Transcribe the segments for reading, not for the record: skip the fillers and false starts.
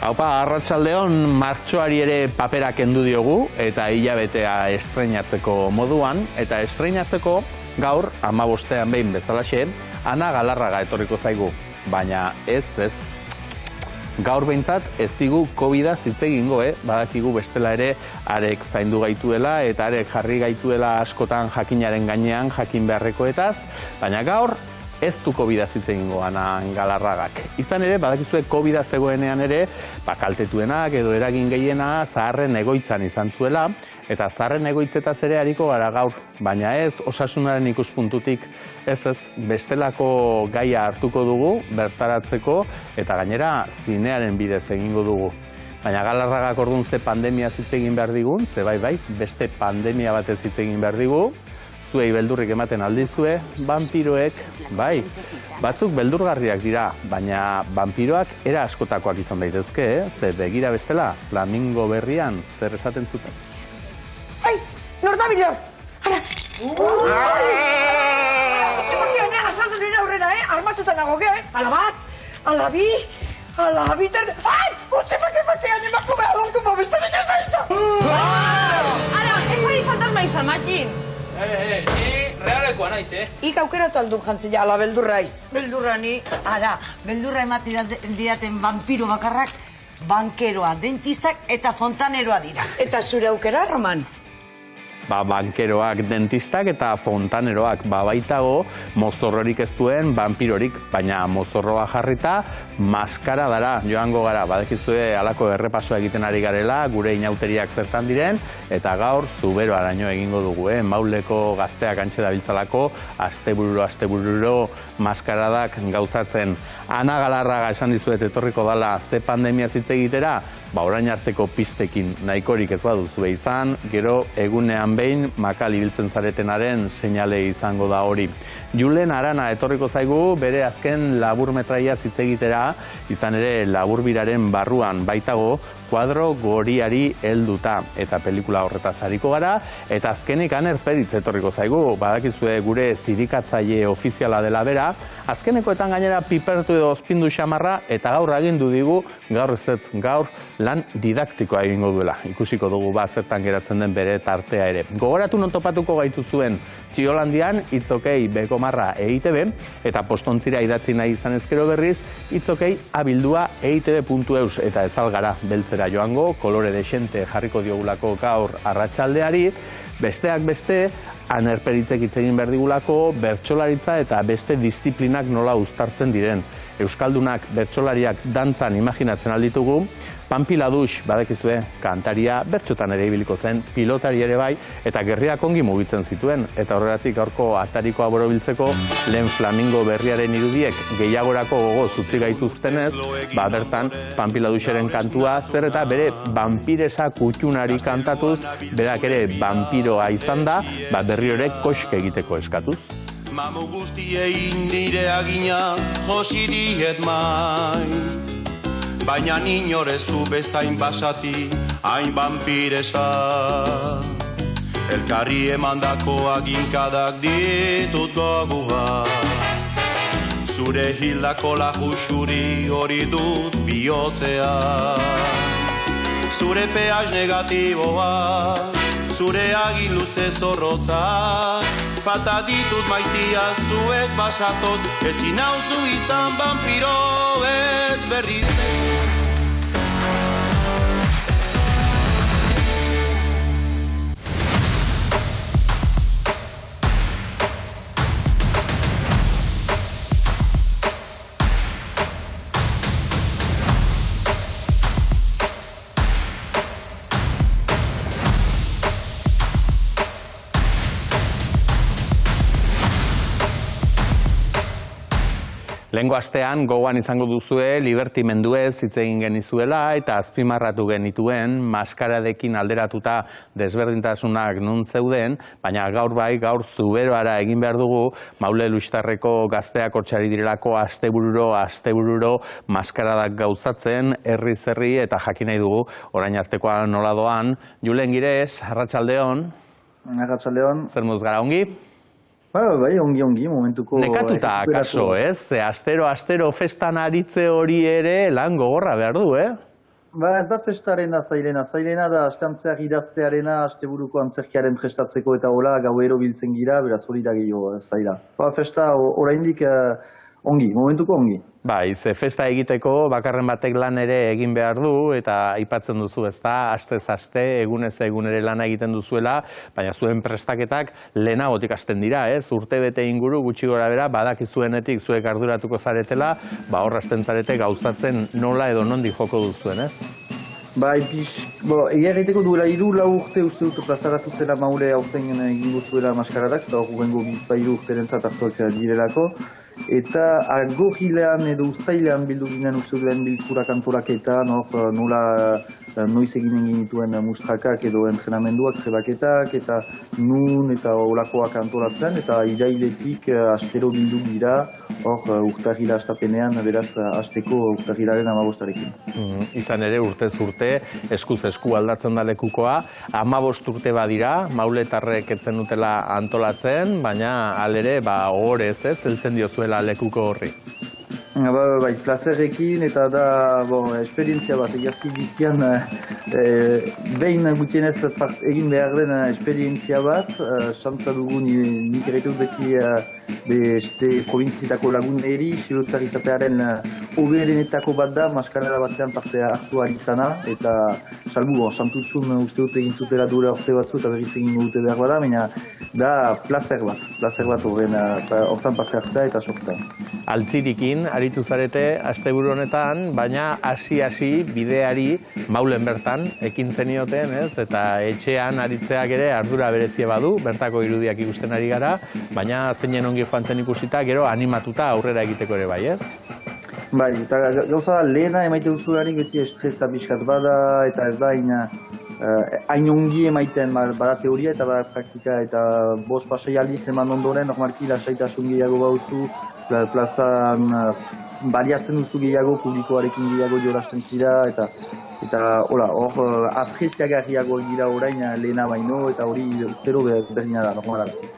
Haupa, arratsaldeon martxoari ere papera kendu diogu eta hilabetea estreinatzeko moduan, eta estreinatzeko gaur 15ean behin bezalaxe, Ana Galarraga etorriko zaigu, baina ez. Gaur behintzat ez digu COVID-a hitz egingo, badakigu bestela ere arek zaindu gaituela eta arek jarri gaituela askotan jakinaren gainean jakin beharrekoetaz, baina gaur ez du COVID-a hitz egingo Ana Galarragak. Izan ere, badakizue COVID-a zegoenean ere, kaltetuenak edo eragin gehiena zaharren egoitzan izan zuela, eta zaharren egoitzetaz ere ariko gara gaur, baina ez osasunaren ikuspuntutik, ez bestelako gaia hartuko dugu, bertaratzeko, eta gainera zinearen bidez egingo dugu. Baina Galarragak orduan ze pandemia hitz egin behar digun, ze bai, beste pandemia batez hitz egin behar digu, zuei beldurrik ematen aldizue, vampiroek, bai, batzuk beldurgarriak dira, baina vampiroak era askotakoak izan daitezke, ze begira bestela, Flamingo berrian, zer esaten zuten. Ai, nor da bilor! Ara! Tximakia, nea, azaldu nire aurrera, armatuta nago, ala bat, ala bi, ai, utximakia, emakumea adolko besterik ez da! Ara, ez ari fantasma izan, Matin! Ni realekoa naiz, Ik aukeratu aldun jantzia, ala beldurraiz. Beldurra ni, ara, beldurra emati diaten vampiro bakarrak, bankeroa, dentistak eta fontaneroa dira. Eta zure aukera, Roman? Bankeroak, dentistak eta fontaneroak, baitago mozorrorik ez duen vampirorik, baina mozorroa jarrita maskara dara joango gara. Badakizue halako errepasoa egiten ari garela, gure inauteriak zertan diren, eta gaur zuberoaraino egingo dugu, Mauleko gazteak antxe dabiltzalako, astebururo maskaradak gauzatzen. Ana Galarraga esan dizuet etorriko dala ze pandemia hitz egitera, orain arteko pistekin nahikorik ez baduzue izan, gero egunean behin makal ibiltzen zaretenaren seinale izango da hori. Julen Arana etorriko zaigu bere azken laburmetraia hitz egitera, izan ere laburbiraren barruan baitago kuadro goriari helduta, eta pelikula horretaz ariko gara, eta azkenik Aner Feritz etorriko zaigu, badakizue gure zirikatzaile ofiziala dela bera, azkenekoetan gainera pipertu edo ospindu xamarra, eta gaur agindu digu, gaur lan didaktikoa egingo duela. Ikusiko dugu zertan geratzen den bere tartea ere. Gogoratu non topatuko gaitu zuen Txiolandian, itzokei bekomarra EITB, eta postontzira idatzi nahi izan ezkero berriz, itzokei abildua eitb.eus, eta ez algara beltzera joango, kolore desente jarriko diogulako gaur arratsaldeari, besteak beste, Aner Feritzek hitz egin behar digulako, bertsolaritza eta beste disiplinak nola uztartzen diren. Euskaldunak bertsolariak dantzan imaginatzen alditugu, Pampi Ladux, badakizue, kantaria bertsotan ere ibiliko zen, pilotari ere bai, eta gerriak ongi mugitzen zituen, eta horregatik gaurko atarikoa borobiltzeko, lehen Flamingo berriaren irudiek gehiagorako gogo zutzi gaituztenez, bertan Pampi Laduxeren kantua, zer eta bere vampiresa kutxunari kantatuz, berak ere vampiroa izan da, berri horrek koske egiteko eskatuz. Mamu guztiei nire agina josi diet maiz, baina inorezu bezain basati hain vampiresa. Elkarri emandako aginkadak ditut gogua, zure hildako lajusuri hori dut bihotzean. Zure pH negatiboa, zure agin luze zorrotza, falta ditut maitia zu ez basatoz, ezin hauzu izan vampiro ez berriz. Lehengo astean gogoan izango duzue libertimenduez hitz egin genizuela eta azpimarratu genituen maskaradekin alderatuta desberdintasunak nun zeuden, baina gaur zuberoara egin behar dugu, Maule Luxtarreko gazteak hortxari direlako astebururo maskaradak gauzatzen, herri eta jakin nahi dugu, orain artekoa nola doan. Julen Gires, arratsaldeon. Arratsaldeon. Zer moduz gara, ongi? Bai, ongi, momentuko... Nekatuta, akaso, ez? Astero festan aritze hori ere lan gogorra behar du, Ba ez da festarena zailena da astantzeak idaztearena, asteburuko antzerkiaren prestatzeko eta hola gauero biltzen gira, beraz hori da gehiago zaila. Ba festa oraindik ongi, momentuko ongi. Bai, ze festa egiteko bakarren batek lan ere egin behar du, eta aipatzen duzu, ez da, astez aste, egunez egunere lana egiten duzuela, baina zuen prestaketak lehenagotik hasten dira, ez? Urtebete inguru gutxi gora bera, badakizuenetik zuek arduratuko zaretela, hor hasten zarete gauzatzen nola edo nondik joko duzuen, ez? Bai, egia egiteko duela 3-4 urte uste dut plazaratu zela maule aurten egingo zuela maskaradak, eta hor gubengo 2-3 urterentzat hartuak direlako. Eta agorrilean edo uztailean bildu ginen uste lehen bilkurak antolaketan, nola noiz eginen genituen mustrakak edo entrenamenduak, trebaketak, eta nun eta olakoak antolatzen, eta irailetik astero bildu gira, hor urtarrila astapenean, beraz asteko urtarrilaren 15arekin. Izan ere urtez urte, eskuz esku aldatzen da lekukoa, 15 urte badira, mauletarrek etzen dutela antolatzen, baina alere, ohorez ez, heltzen diozuela lekuko horri. Bai, plazerrekin eta da esperientzia bat, egiazki bizian behin gutienez egin behar den esperientzia bat, xantza dugu nik erretut beti beste provintzitako lagun eri, xilotar izatearen oberenetako bat da, maskarada batean parte hartu ahal izana, eta salbu, xantutxun uste dut egin zutela duela urte batzu eta berriz egin dute behar bada, baina da plazer bat hortan parte hartzea eta sortzea. Altzirikin, aritu zarete asteburu honetan, baina hasi bideari maulen bertan ekin zenioten, ez? Eta etxean aritzeak ere ardura berezie badu, bertako irudiak ikusten ari gara, baina zeinen ongi joan zen ikusita, gero animatuta aurrera egiteko ere bai, ez? Bai, eta gauza lehena emaite duzularik beti estresa pixkat bada, eta ez da hain ongi emaiten bada teoria eta bada praktika, eta 5 pasai aldiz eman ondoren, normalki lasaitasun gehiago bauzu, plazan baliatzen duzu gehiago, publikoarekin gehiago jolasten zira, eta hor apreziagarriago gira orain lehena baino, eta hori pero berdina da, normala da.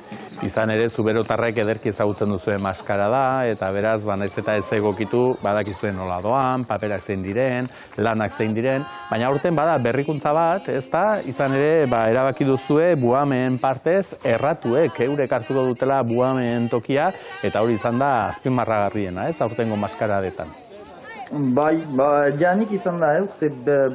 Izan ere, zuberotarrek ederki ezagutzen duzuen maskara da, eta beraz, naiz eta ez egokitu, badakizuen nola doan, paperak zein diren, lanak zein diren, baina aurten bada berrikuntza bat, ez da, izan ere, erabaki duzue buhameen partez erratuek, eurek hartuko dutela buhameen tokia, eta hori izan da azpimarragarriena, ez, aurtengo maskaradetan. Bai, janik izan da, urte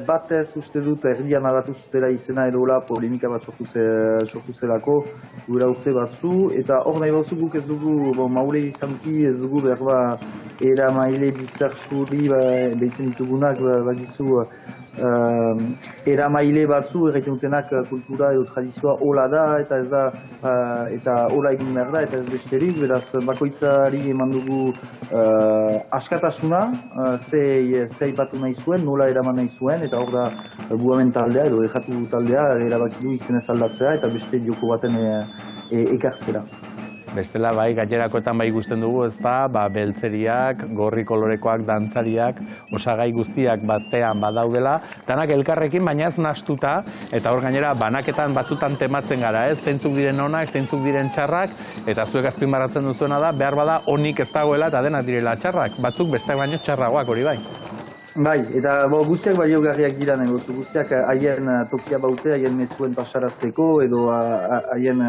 batez uste dut erdian aldatu zutela izena edola polemika bat sortu zelako gura urte batzu, eta hor nahi batzu guk ez dugu maule izanki ez dugu berba era maile bizar xurri behitzen ditugunak bagizu era maile batzu erraiten dutenak kultura edo tradizioa hola da eta ez da eta hola egin behar da eta ez besterik, beraz bakoitzari eman dugu askatasuna ze aipatu nahi zuen, nola eraman nahi zuen, eta hor da buhamen taldea edo dejatu taldea erabaki du izenez aldatzea eta beste joko baten ekartzera. Bestela bai, gainerakoetan bai ikusten dugu, ez da, beltzeriak, gorri kolorekoak, dantzariak, osagai guztiak batean badaudela, danak elkarrekin baina ez nahastuta, eta hor gainera banaketan batzutan tematzen gara, ez? Zeintzuk diren onak, zeintzuk diren txarrak, eta zuek azpimarratzen duzuena da, behar bada onik ez dagoela eta denak direla txarrak, batzuk besteak baino txarragoak hori bai. Bai, eta guztiak baliogarriak dira nahi guztiak haien tokia baute, haien mezuen pasarazteko edo haien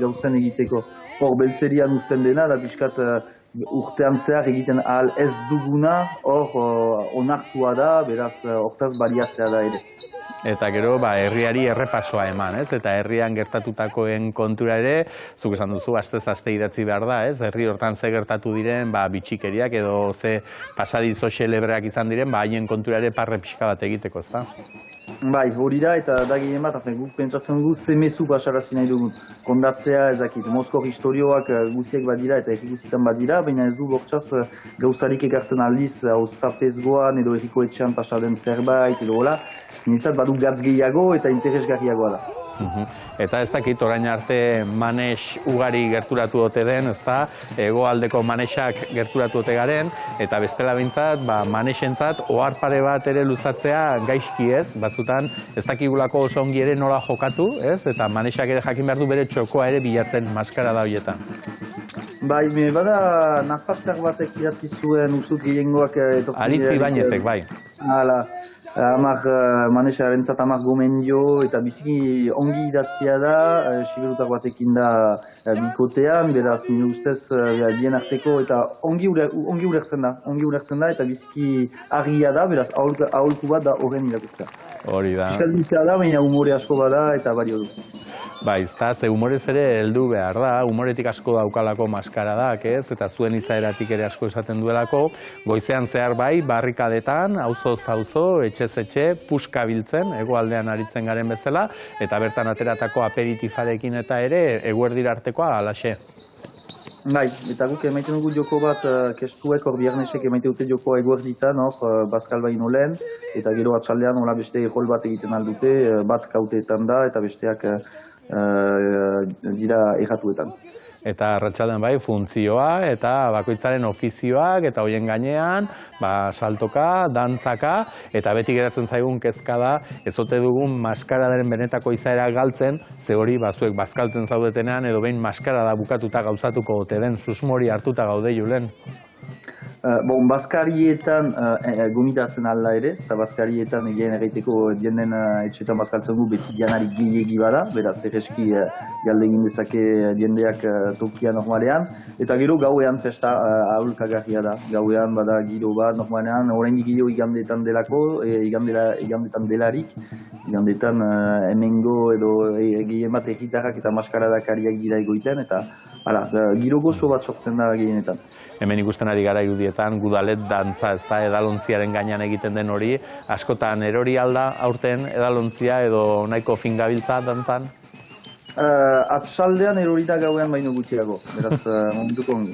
gauzen egiteko. Hor beltzerian uzten dena, da pixkat urtean zehar egiten ahal ez duguna, hor onartua da, beraz hortaz baliatzea da ere. Eta gero, herriari errepasoa eman, ez? Eta herrian gertatutakoen kontura ere, zuk esan duzu, astez aste idatzi behar da, ez? Herri hortan ze gertatu diren, bitxikeriak edo ze pasadizo xelebreak izan diren, haien kontura ere parre pixka bat egiteko, ez da? Bai, hori da, eta da gehien bat, guk pentsatzen dugu ze mezu pasarazi nahi dugu. Kondatzea ezakit, Moskor historioak guziek badira eta erri guzitan badira, baina ez du bortxaz gauzarik ekartzen aldiz, hau zapezgoan edo erriko etxean pasaden zerbait edo hola, nintzat badu gatz gehiago eta interesgarriagoa da. Eta ez dakit orain arte manex ugari gerturatu ote den, ez da, hegoaldeko manexak gerturatu ote garen, eta bestela behintzat, manexentzat ohar pare bat ere luzatzea gaizki ez, batzutan ez dakigulako oso ongi ere nola jokatu, ez, eta manexak ere jakin behar du bere txokoa ere bilatzen maskara da horietan. Bai, bada nafartar batek idatzi zuen ustut gehiengoak etortzen dira. Aritzi Bainetek, bai. Hala. Manesarentzat 10 gomendio eta biziki ongi idatzia da, Siberutar batekin da bikotean, beraz nire ustez bien arteko eta ongi ulertzen da eta biziki argia da, beraz aholku bat da horren irakurtzea. Hori da. Euskalduzea da, baina umore asko bada eta bario du. Ze humorez ere heldu behar da, humoretik asko daukalako maskaradak, ez? Eta zuen izaeratik ere asko esaten duelako, goizean zehar bai, barrikadetan, auzoz auzo, etxez etxe, puska biltzen, hegoaldean aritzen garen bezala, eta bertan ateratako aperitifarekin eta ere, eguerdira artekoa alaxe. Bai, eta guk emaiten dugu joko bat, kestuek, hor biarnesek emaite dute joko eguerditan, bazkal baino lehen, eta gero atxaldean hola beste rol bat egiten aldute, bat kauteetan da, eta besteak dira erratuetan. Eta arratsaldean bai, funtzioa eta bakoitzaren ofizioak eta hoien gainean, saltoka, dantzaka, eta beti geratzen zaigun kezka da, ez ote dugun maskaradaren benetako izaera galtzen, ze hori zuek bazkaltzen zaudetenean, edo behin maskarada bukatuta gauzatuko ote den, susmori hartuta gaude Julen. Bazkarietan gomitatzen alda ere, eta bazkarietan egin egiteko jenden etxetan bazkaltzen du beti janarik gehiegi bada, beraz erreski galdegin dezake jendeak tokia normalean, eta gero gauean festa aholkagarria da, gauean bada giro bat normalean, oraindik giro igandetan delako, igandetan delarik, igandetan hemengo edo gehien bat egitarrak eta maskaradakariak dira egoiten, eta giro gozo bat sortzen da gehienetan. Hemen ikusten ari gara irudietan, gudalet dantza, ez da, edalontziaren gainean egiten den hori, askotan erori alda aurten edalontzia edo nahiko fingabiltza dantzan? Atxaldean erorita gauean baino gutxiago, beraz momentuko ongi.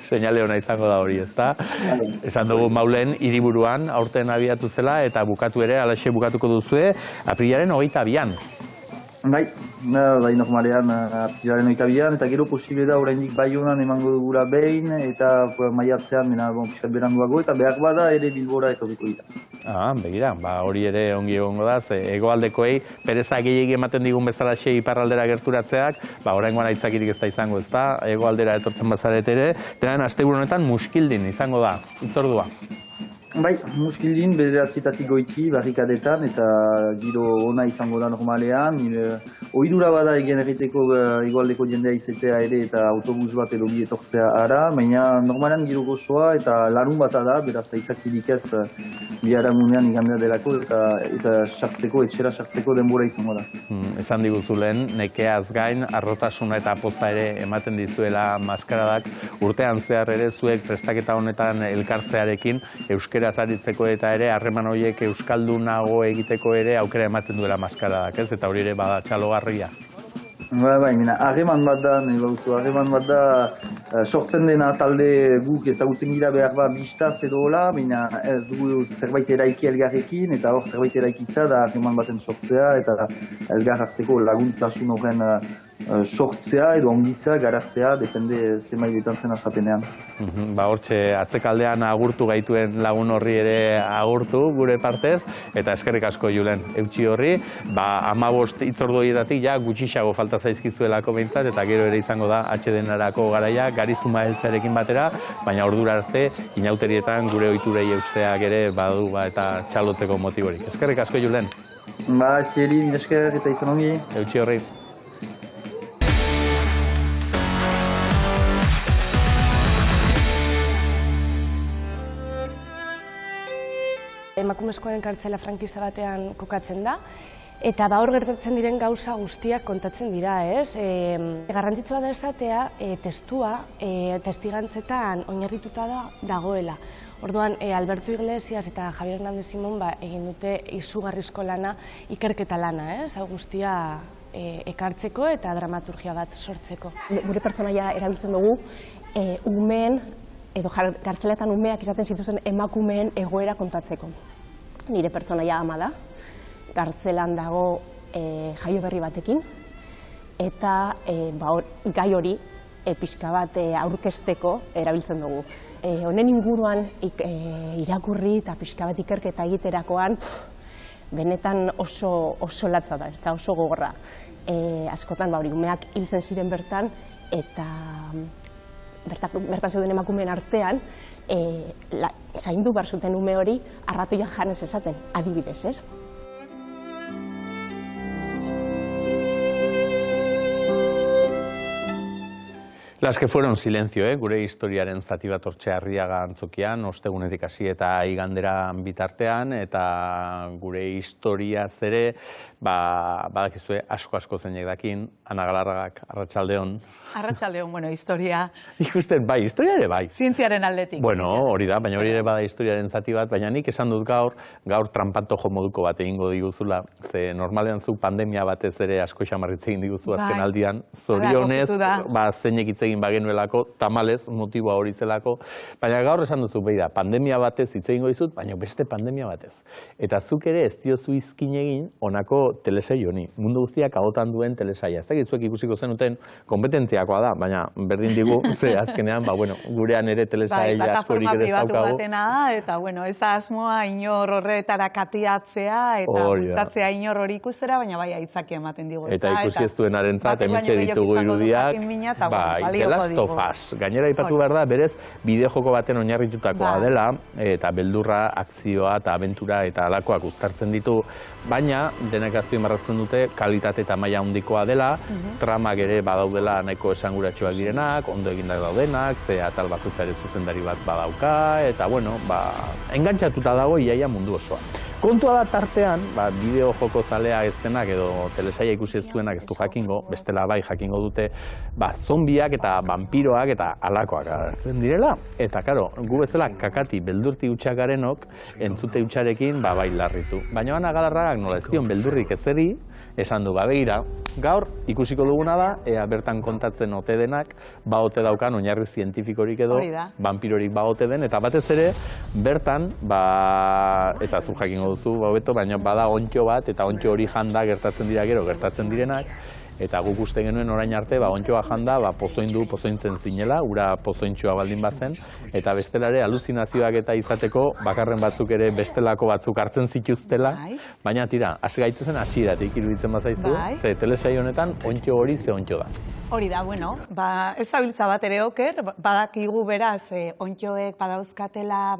Seinale hona izango da hori, ezta? Esan dugu Maulen hiriburuan aurten abiatu zela eta bukatu ere, alaxe bukatuko duzue, aprilaren 22an. Bai, normalean aprilaren 22an, eta gero posible da oraindik Baionan emango dugula behin, eta maiatzean pixkat beranduago, eta behar bada ere Bilbora etorriko dira. Begira, hori ere ongi egongo da, hegoaldekoei pereza gehiegi ematen digun bezalaxe iparraldera gerturatzeak, oraingoan aitzakirik ez da izango, ezta? Hegoaldera etortzen bazaret ere, denan asteburu honetan muskildin izango da, hitzordua. Bai, muskildin bederatzietatik goiti barrikadetan eta giro ona izango da normalean. Ohidura bada egin egiteko hegoaldeko jendea izatea ere eta autobus bat edo bi etortzea ara, baina normalean giro gozoa eta larun bata da, beraz aitzakirik ez biharamunean igandea delako eta etxera sartzeko denbora izango da. Esan diguzu lehen, nekeaz gain, arrotasuna eta poza ere ematen dizuela maskaradak, urtean zehar ere zuek prestaketa honetan elkartzearekin euskeraz aritzeko eta ere harreman horiek euskaldunago egiteko ere aukera ematen duela maskaradak, ez? Eta hori ere bada txalogarria. Bai, harreman bat da, harreman bat da, sortzen dena talde guk ezagutzen gira behar bat bistaz edo hola, baina ez dugu zerbait eraiki elgarrekin, eta hor zerbait eraikitza da harreman baten sortzea, eta elgar arteko laguntasun horren sortzea edo ongitzea, garatzea, depende zenbait zen asapenean. Hortxe, atzekaldean agurtu gaituen lagun horri ere agurtu gure partez, eta eskerrik asko Julen, eutxi horri, 15 hitzorduetatik ja gutxixago falta zaizkizuelako behintzat, eta gero ere izango da atsedenarako garaia, garizuma heltzearekin batera, baina ordura arte, inauterietan gure ohiturei eusteak ere badu eta txalotzeko motiborik. Eskerrik asko Julen. Zieri, esker eta izan ongi. Eutxi horri. Emakumezkoen kartzela frankista batean kokatzen da, eta hor gertatzen diren gauza guztiak kontatzen dira, ez? Garrantzitsua da esatea, testua testigantzetan oinarrituta dagoela. Orduan, Alberto Iglesias eta Javier Hernández Simón egin dute izugarrizko lana, ikerketa lana, ez? Hau guztia ekartzeko eta dramaturgia bat sortzeko. Gure pertsonaia erabiltzen dugu, umeen, edo kartzeletan umeak izaten zituzen emakumeen egoera kontatzeko. Nire pertsonaia ama da, kartzelan dago jaio berri batekin, eta gai hori pixka bat aurkezteko erabiltzen dugu. Honen inguruan irakurri eta pixka bat ikerketa egiterakoan benetan oso latza da, eta oso gogorra. Askotan umeak hiltzen ziren bertan, eta bertan zeuden emakumeen artean zaindu behar zuten ume hori arratoia janez esaten, adibidez, ez? Las que fueron silencio, gure historiaren zati bat hortxe Arriaga antzokian, ostegunetik hasi eta igandera bitartean, eta gure historia zere, badakizue asko zeinek dakin, Ana Galarragak, arratsaldeon. Arratsaldeon, bueno, historia... Ikusten, bai, historia ere bai. Zientziaren aldetik. Bueno, hori da, baina hori ere bada historiaren zati bat, baina nik esan dut gaur trampantojo moduko bat egingo diguzula, ze normalean zu pandemia batez ere asko xamarritze egin diguzu azken aldian, zorionez, zeinek hitz egin bagenuelako, tamalez, motiboa hori zelako, baina gaur esan duzu, behi da, pandemia batez hitz egingo dizut, baina beste pandemia batez. Eta zuk ere ez diozu izkin egin honako telesail honi, mundu guztiak ahotan duen telesaila. Ez dakit zuek ikusiko zenuten konpetentziakoa da, baina berdin digu, ze azkenean, gurean ere telesail askorik ere ez daukagu. Plataforma batena da, eta bueno, ez asmoa inor horretara katiatzea, eta bultzatzea inor hori ikustera, baina bai aitzaki ematen digu. Eta ikusi ez duenarentzat, hementxe ditugu irudiak, The Last of Us. Gainera ipatu behar da, berez, bideo-joko baten oinarritutakoa dela, eta beldurra, akzioa eta abentura eta alakoak uztartzen ditu, baina denek azpimarratzen dute kalitate eta maila handikoa dela, tramak ere badaudela nahiko esanguratsuak direnak, ondo egindak daudenak, ze atal bakoitzaren zuzendari bat badauka, eta bueno, engantzatuta dago iaia mundu osoa. Kontua da tartean, bideo-joko zalea ez denak edo telesaila ikusi ez duenak ez du jakingo, bestela bai jakingo dute, zombiak eta vampiroak eta alakoak agertzen direla. Eta, karo, gu bezala kakati beldurti hutsak garenok, entzute hutsarekin bai larritu. Baina Ana Galarragak nola ez dion beldurrik ezeri, esan du, begira, gaur ikusiko duguna da, ea bertan kontatzen ote denak, ote daukan oinarri zientifikorik edo, vampirorik ote den, eta batez ere, bertan, eta zu jakingo duzu, baina bada ontxo bat, eta ontxo hori janda gertatzen dira gero, gertatzen direnak, eta guk uste genuen orain arte, ontxoa janda, pozointzen zinela, ura pozointxoa baldin bazen, eta bestelare aluzinazioak eta izateko, bakarren batzuk ere bestelako batzuk hartzen zituztela, baina tira, hasi gaitezen hasieratik iruditzen bazaizu, ze telesail honetan ontxo hori ze ontxo da. Hori da, bueno, ez zabiltza bat ere oker, badakigu beraz, ontxoek badauzkatela,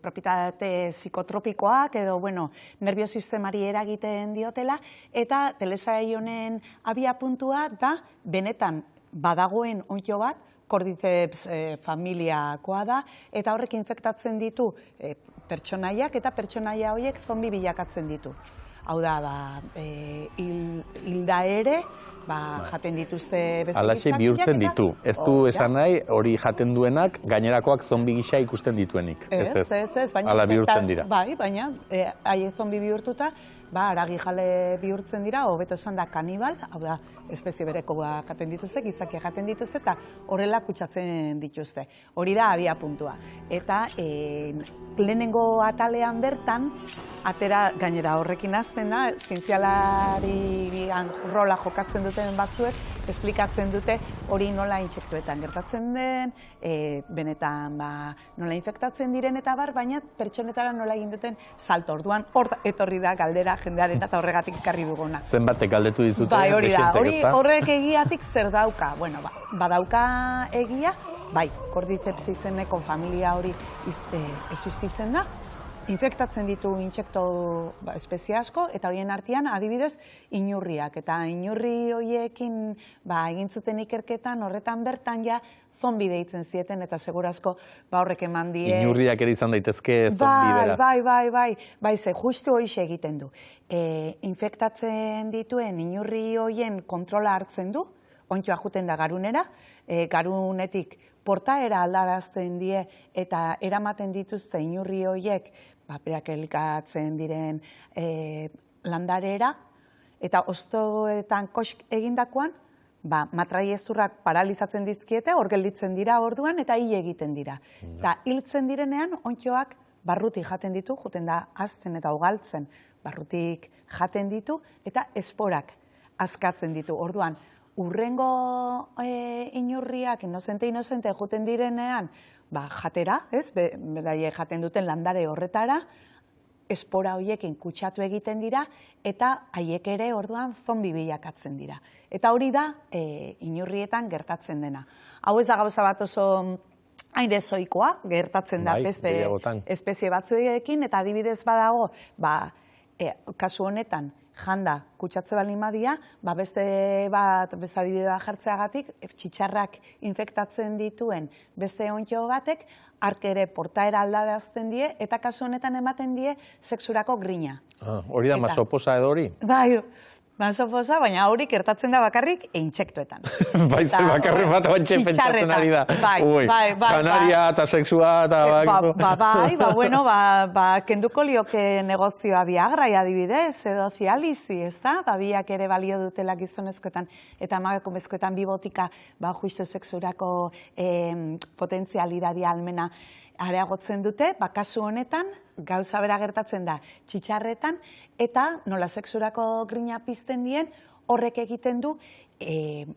propietate psikotropikoak edo, bueno, nerviosistemari eragiten diotela, eta telesail honen abia puntua da, benetan badagoen ontxo bat, Cordyceps familiakoa da, eta horrek infektatzen ditu pertsonaiak, eta pertsonaia horiek zombi bilakatzen ditu. Hau da, hilda ere, jaten dituzte beste alaxe bihurtzen ditu. Ez du esan nahi, hori jaten duenak, gainerakoak zombi gisa ikusten dituenik. Ez, ala bihurtzen dira. Bai, baina, haiek zombi bihurtuta, aragi jale bihurtzen dira, hobeto esan da kanibal, hau da, espezie berekoa jaten dituzte, gizakia jaten dituzte, eta horrela kutsatzen dituzte. Hori da abia puntua. Eta lehenengo atalean bertan, atera gainera horrekin hasten da, zientzialari rola jokatzen duten batzuek, esplikatzen dute hori nola intsektuetan gertatzen den, benetan nola infektatzen diren eta baina pertsonetara nola egin duten salto. Orduan, hor etorri da galdera jendearen eta horregatik ikarri duguna. Zenbatek galdetu dizute? Bai, hori da. Horrek egiatik zer dauka? Bueno, badauka egia, bai, Cordyceps izeneko familia hori existitzen da, infektatzen ditu intsekto espezie asko, eta horien artean adibidez inurriak. Eta inurri horiekin egin zuten ikerketan horretan bertan ja zombi deitzen zieten, eta segurazko horrek eman die... Inurriak ere izan daitezke zombi bera. Bai, ze justu hoxe egiten du. Infektatzen dituen inurri horien kontrola hartzen du, ontxoa juten da garunera, garunetik portaera aldarazten die, eta eramaten dituzte inurri horiek, berak elikatzen diren landarera, eta ostoetan kosk egindakoan, matraiezurrak paralizatzen dizkiete, hor gelditzen dira orduan, eta hil egiten dira. Eta hiltzen direnean, ontxoak barrutik jaten ditu, juten da hazten eta ugaltzen, barrutik jaten ditu, eta esporak askatzen ditu. Orduan, urrengo inurriak, inozente juten direnean, jatera, beraiek jaten duten landare horretara, espora horiekin kutsatu egiten dira, eta haiek ere orduan zombi bilakatzen dira. Eta hori da inurrietan gertatzen dena. Hau ez da gauza bat oso hain ezoikoa, gertatzen da beste espezie batzuekin, eta adibidez badago, kasu honetan, janda kutsatze baldin badia, beste adibidea jartzeagatik, txitxarrak infektatzen dituen beste onddo batek, ark ere portaera aldarazten die, eta kasu honetan ematen die sexurako grina. Hori da masoposa edo hori? Bai, masoposa, baina hori gertatzen da bakarrik intsektuetan. Baize bakarrik bat ontxe pentsatzen ari da. Kanaria eta sexua eta... bueno, kenduko lioke negozioa Viagra adibidez, edo Cialisi, ez da? Biak ere balio dutela gizonezkoetan eta emakumezkoetan bi botika justu sexurako potentzialidadia almena areagotzen dute, kasu honetan, gauza bera gertatzen da txitxarretan, eta nola sexurako grina pizten dien, horrek egiten du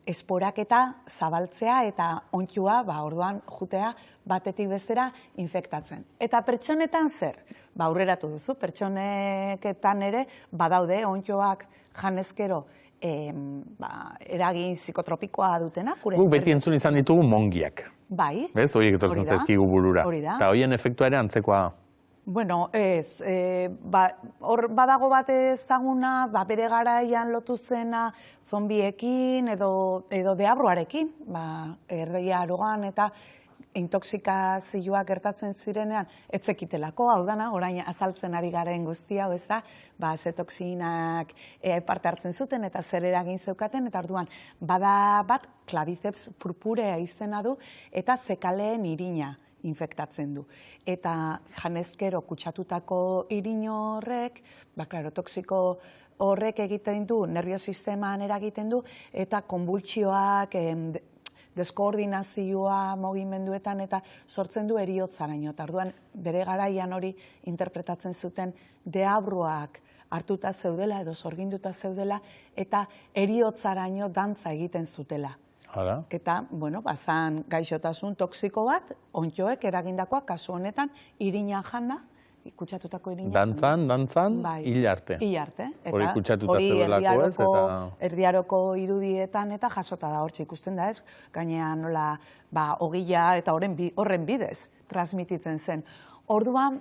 esporak eta zabaltzea eta ondua, orduan jutea batetik bestera infektatzen. Eta pertsonetan zer? Aurreratu duzu, pertsoneketan ere badaude ondioak janezkero eragin psikotropikoa dutena. Guk beti entzun izan ditugu mongiak. Bai. Bez, horiek etortzen zaizkigu burura. Eta horien efektua ere antzekoa. Bueno, ez. Hor badago bat ezaguna, bere garaian lotu zena zombiekin edo deabruarekin, erreia arogan eta intoxikazioak gertatzen zirenean, etzekitelako, hau dana, orain azaltzen ari garen guztia, ez da, ze toksinak parte hartzen zuten eta zer eragin zeukaten, eta orduan, bada bat, claviceps purpurea izena du, eta zekaleen irina infektatzen du. Eta janezkero kutsatutako irin horrek, toksiko horrek egiten du, nerviosisteman eragiten du, eta konbultsioak, deskoordinazioa mugimenduetan eta sortzen du heriotzaraino. Orduan bere garaian hori interpretatzen zuten deabruak hartuta zeudela edo sorginduta zeudela eta heriotzaraino dantza egiten zutela. Eta, bazan gaixotasun toksiko bat, ondjoek eragindakoa kasu honetan irina jana, kutsatutako irina. Dantzan, hil arte. Hil arte. Hori kutsatuta zeudelako ez, eta... Erdiaroko irudietan eta jasota da hortxe ikusten da ez, gainean nola, ogila eta horren bidez transmititzen zen. Orduan,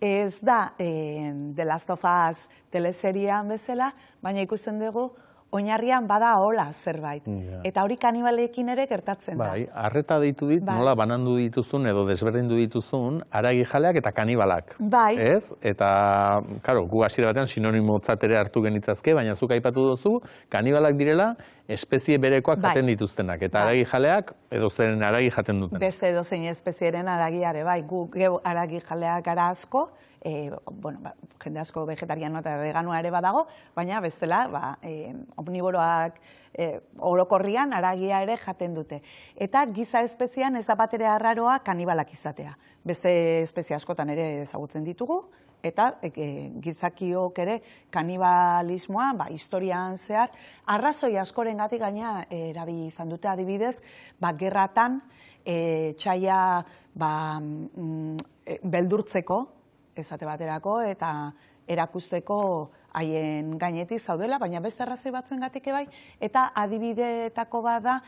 ez da The Last of Us teleserian bezala, baina ikusten dugu, oinarrian bada hola zerbait. Eta hori kanibalekin ere gertatzen da. Bai, arreta deitu dit, nola banandu dituzun edo desberdindu dituzun, haragi jaleak eta kanibalak. Bai. Ez? Eta, karo, gu hasiera batean sinonimotzat ere hartu genitzazke, baina zuk aipatu duzu, kanibalak direla, espezie berekoak jaten dituztenak. Eta haragi jaleak, edo zeren haragi jaten duten. Beste edo zein espezieren haragiare, bai, gu haragi jaleak gara asko, jende asko vegetariano eta veganoa ere badago, baina bestela, omniboroak orokorrian haragia ere jaten dute. Eta giza espezian ez da bat ere arraroa kanibalak izatea. Beste espezie askotan ere ezagutzen ditugu, eta gizakiok ere kanibalismoa, historian zehar, arrazoi askorengatik gaina erabili izan dute adibidez, gerratan txaia beldurtzeko, esate baterako, eta erakusteko haien gainetik zaudela, baina beste arrazoi batzuengatik bai, eta adibideetako bada,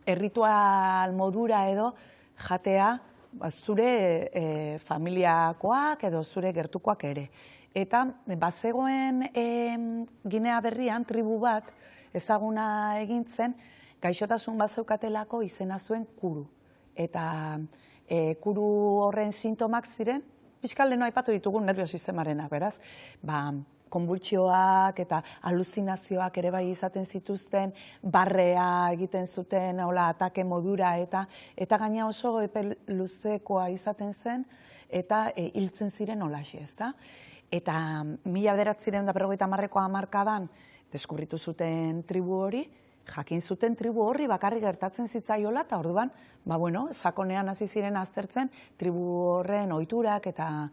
erritual modura edo jatea zure familiakoak edo zure gertukoak ere. Eta bazegoen Ginea Berrian tribu bat ezaguna egintzen, gaixotasun bat zeukatelako izena zuen kuru. Eta kuru horren sintomak ziren, pixkaldeno aipatu ditugu nerviosistemaren, beraz, konbultsioak eta aluzinazioak ere bai izaten zituzten, barrea egiten zuten, atake modura, eta gaina oso epe luzekoa izaten zen, eta hiltzen ziren holaxe, ezta? Eta 1950ko hamarkadan deskubritu zuten tribu hori, jakin zuten tribu horri bakarrik gertatzen zitzaiola, eta orduan, sakonean hasi ziren aztertzen tribu horren ohiturak eta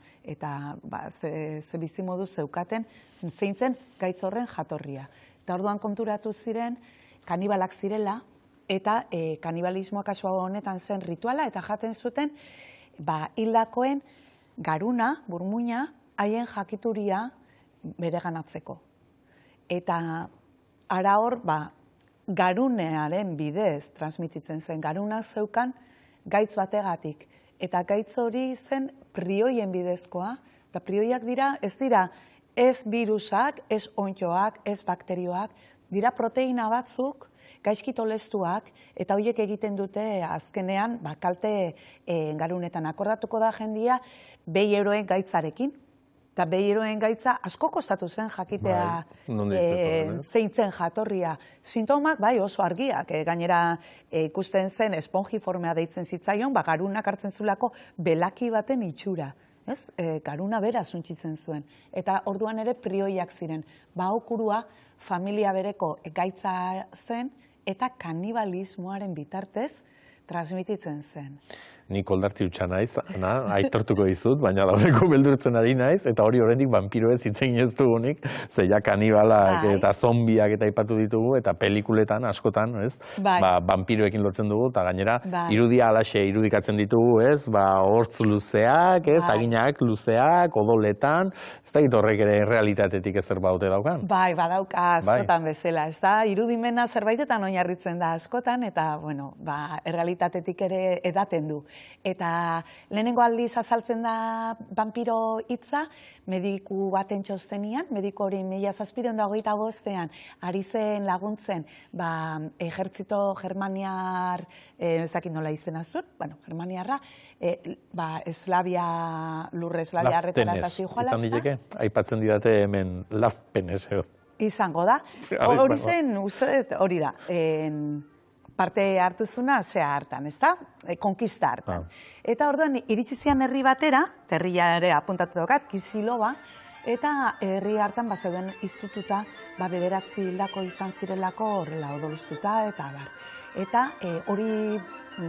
ze bizimodu zeukaten zeintzen gaitz horren jatorria. Eta orduan konturatu ziren kanibalak zirela, eta kanibalismoa kasu honetan zen rituala, eta jaten zuten hildakoen garuna, burmuina, haien jakituria bereganatzeko. Eta ara hor, garunearen bidez transmititzen zen, garuna zeukan gaitz bategatik. Eta gaitz hori zen prioien bidezkoa, eta prioiak dira, ez virusak, ez onddoak, ez bakterioak, dira proteina batzuk, gaizki tolestuak, eta horiek egiten dute azkenean, kalte garunetan. Akordatuko da jendia, behi-eroen gaitzarekin. Eta behi-eroen gaitza asko kostatu zen jakitea zeintzen jatorria. Sintomak oso argiak, gainera ikusten zen espongiformea deitzen zitzaion, garunak hartzen zulako belaki baten itxura. Garuna bera zuntzitzen zuen. Eta orduan ere prioiak ziren. Okurua familia bereko gaitza zen eta kanibalismoaren bitartez transmititzen zen. Nik oldarti utxa naiz, aitortuko dizut, baina daureko beldurtzen ari naiz, eta hori horrendik vampiroez hitzein ez dugunik, zeia kanibalak eta zombiak eta aipatu ditugu, eta pelikuletan, askotan, vampiroekin lotzen dugu, eta gainera, irudia alaxe irudikatzen ditugu, hortz luzeak, haginak luzeak, odoletan, ez da horrek ere realitatetik ezer baute daukan? Bai, badauka askotan bezala, ez da, irudimena zerbaitetan oinarritzen da askotan, eta, errealitatetik ere edaten du. Eta lehenengo aldiz azaltzen da vampiro hitza, mediku baten txostenian, mediku hori 1725ean ari zen laguntzen, ejertzito germaniar, ezakit nola izena zuen, germaniarra, lurre Eslavia arretara eta zijoala. Izan diteke, aipatzen didate hemen lafpenes. Izango da. Hori zen, uste hori da, parte hartuzuna zea hartan, ez da? Konkista hartan. Eta orduan, iritsi zian herri batera, herria ere apuntatu daukat, Kisiloba, eta herri hartan zeuden izututa, bederatzi hildako izan zirelako horrela odoluztuta, eta bar. Eta hori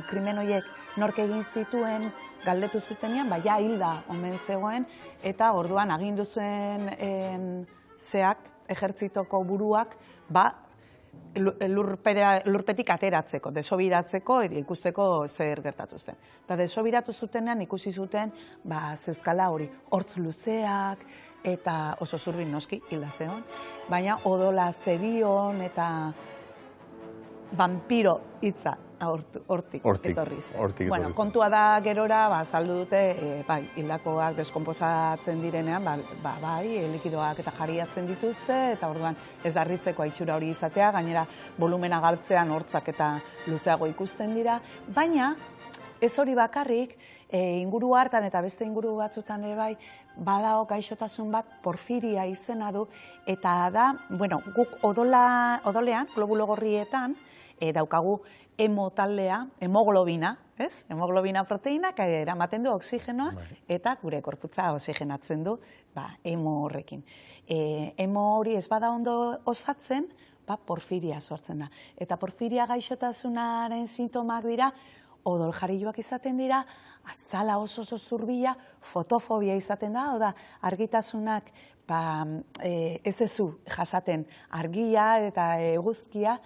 krimen horiek nork egin zituen galdetu zutenean, hilda omen zegoen, eta orduan agindu zuen zeak, ejertzitoko buruak, lurpetik ateratzeko, desobiratzeko, ikusteko zer gertatu zen. Eta desobiratu zutenean ikusi zuten, zeuzkala hori, hortz luzeak, eta oso zurbin noski, hilda zeon, baina odola zerion eta vampiro hitza hortik etorri zen. Kontua da gerora, azaldu dute, hildakoak deskonposatzen direnean, likidoak eta jariatzen dituzte, eta orduan ez darritzeko itxura hori izatea, gainera volumena galtzean hortzak eta luzeago ikusten dira, baina ez hori bakarrik, inguru hartan eta beste inguru batzutan ere badao gaixotasun bat porfiria izena du, eta da, guk odolean, globulo gorrietan, daukagu hemotaldea, hemoglobina, hemoglobina proteinak eramaten du oxigenoa, eta gure korputza oxigenatzen du hemo horrekin. Hemo hori ez bada ondo osatzen, porfiria sortzen da. Eta porfiria gaixotasunaren sintomak dira, odol jarilloak izaten dira, azala oso zurbila, fotofobia izaten da, argitasunak ez ezu jasaten argia eta eguzkia,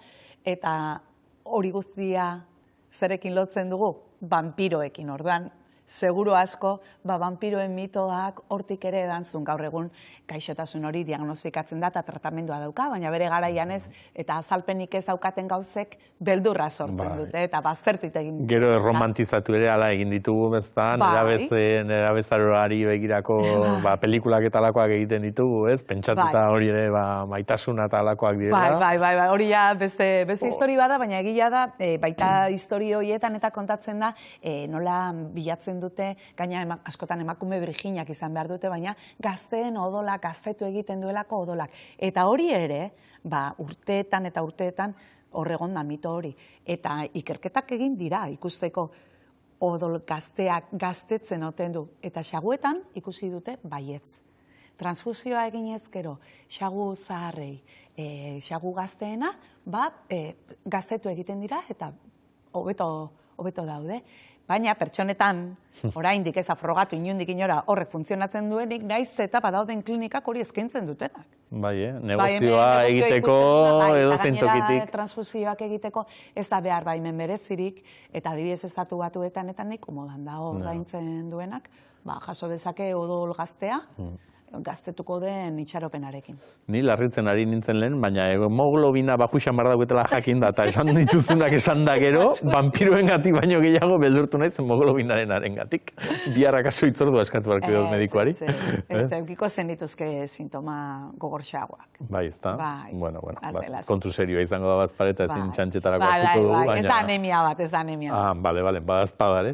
eta hori guztia zerekin lotzen dugu, vampiroekin orduan. Seguro asko, vampiroen mitoak hortik ere edantzun gaur egun gaixotasun hori diagnostikatzen da eta tratamendua dauka, baina bere garaian ez, eta azalpenik ez daukaten gauzek beldurra sortzen dute, eta baztertit egin. Gero romantizatu ere ala egin ditugu, bezta, nerabezaroari begirako pelikulak eta alakoak egiten ditugu, ez? Pentsatuta hori ere maitasuna eta alakoak direla. Bai, hori ja beste histori bada, baina egia da, baita histori horietan eta kontatzen da, nola bilatzen dute, gaina askotan emakume birginak izan behar dute, baina gazteen odolak, gaztetu egiten duelako odolak. Eta hori ere, urteetan eta urteetan horregon da mito hori. Eta ikerketak egin dira ikusteko odol gazteak gaztetzen oten du. Eta xaguetan ikusi dute baietz. Transfusioa egin ezkero, xagu zaharrei, xagu gazteena, gaztetu egiten dira eta hobeto daude. Baina pertsonetan, oraindik ez afrogatu inundik inora horrek funtzionatzen duenik, naiz eta badauden klinikak hori eskaintzen dutenak. Negozioa egiteko edo zentokitik. Transfusioak egiteko ez da behar baimen berezirik, eta adibidez estatu batuetan eta nahiko modan da ordaintzen duenak, jaso dezake odol gaztea, gaztetuko den itxaropenarekin. Ni larritzen ari nintzen lehen, baina hemoglobina baxuxan bar dagoetela jakin da, eta esan dituzunak esan da gero, vampiroengatik baino gehiago beldurtu naiz hemoglobinaren arengatik. Biharrak aso itzordua eskatu barko dut medikuari. Ez, eukiko zen dituzke sintoma gogorxagoak. Bai, ez da? Bai. Bueno, kontu serioa izango da bazpareta, ezin txantxetarako hartuko dugu, baina... Ez da anemia bat, ez da anemia. Ah, bale, badazpadare.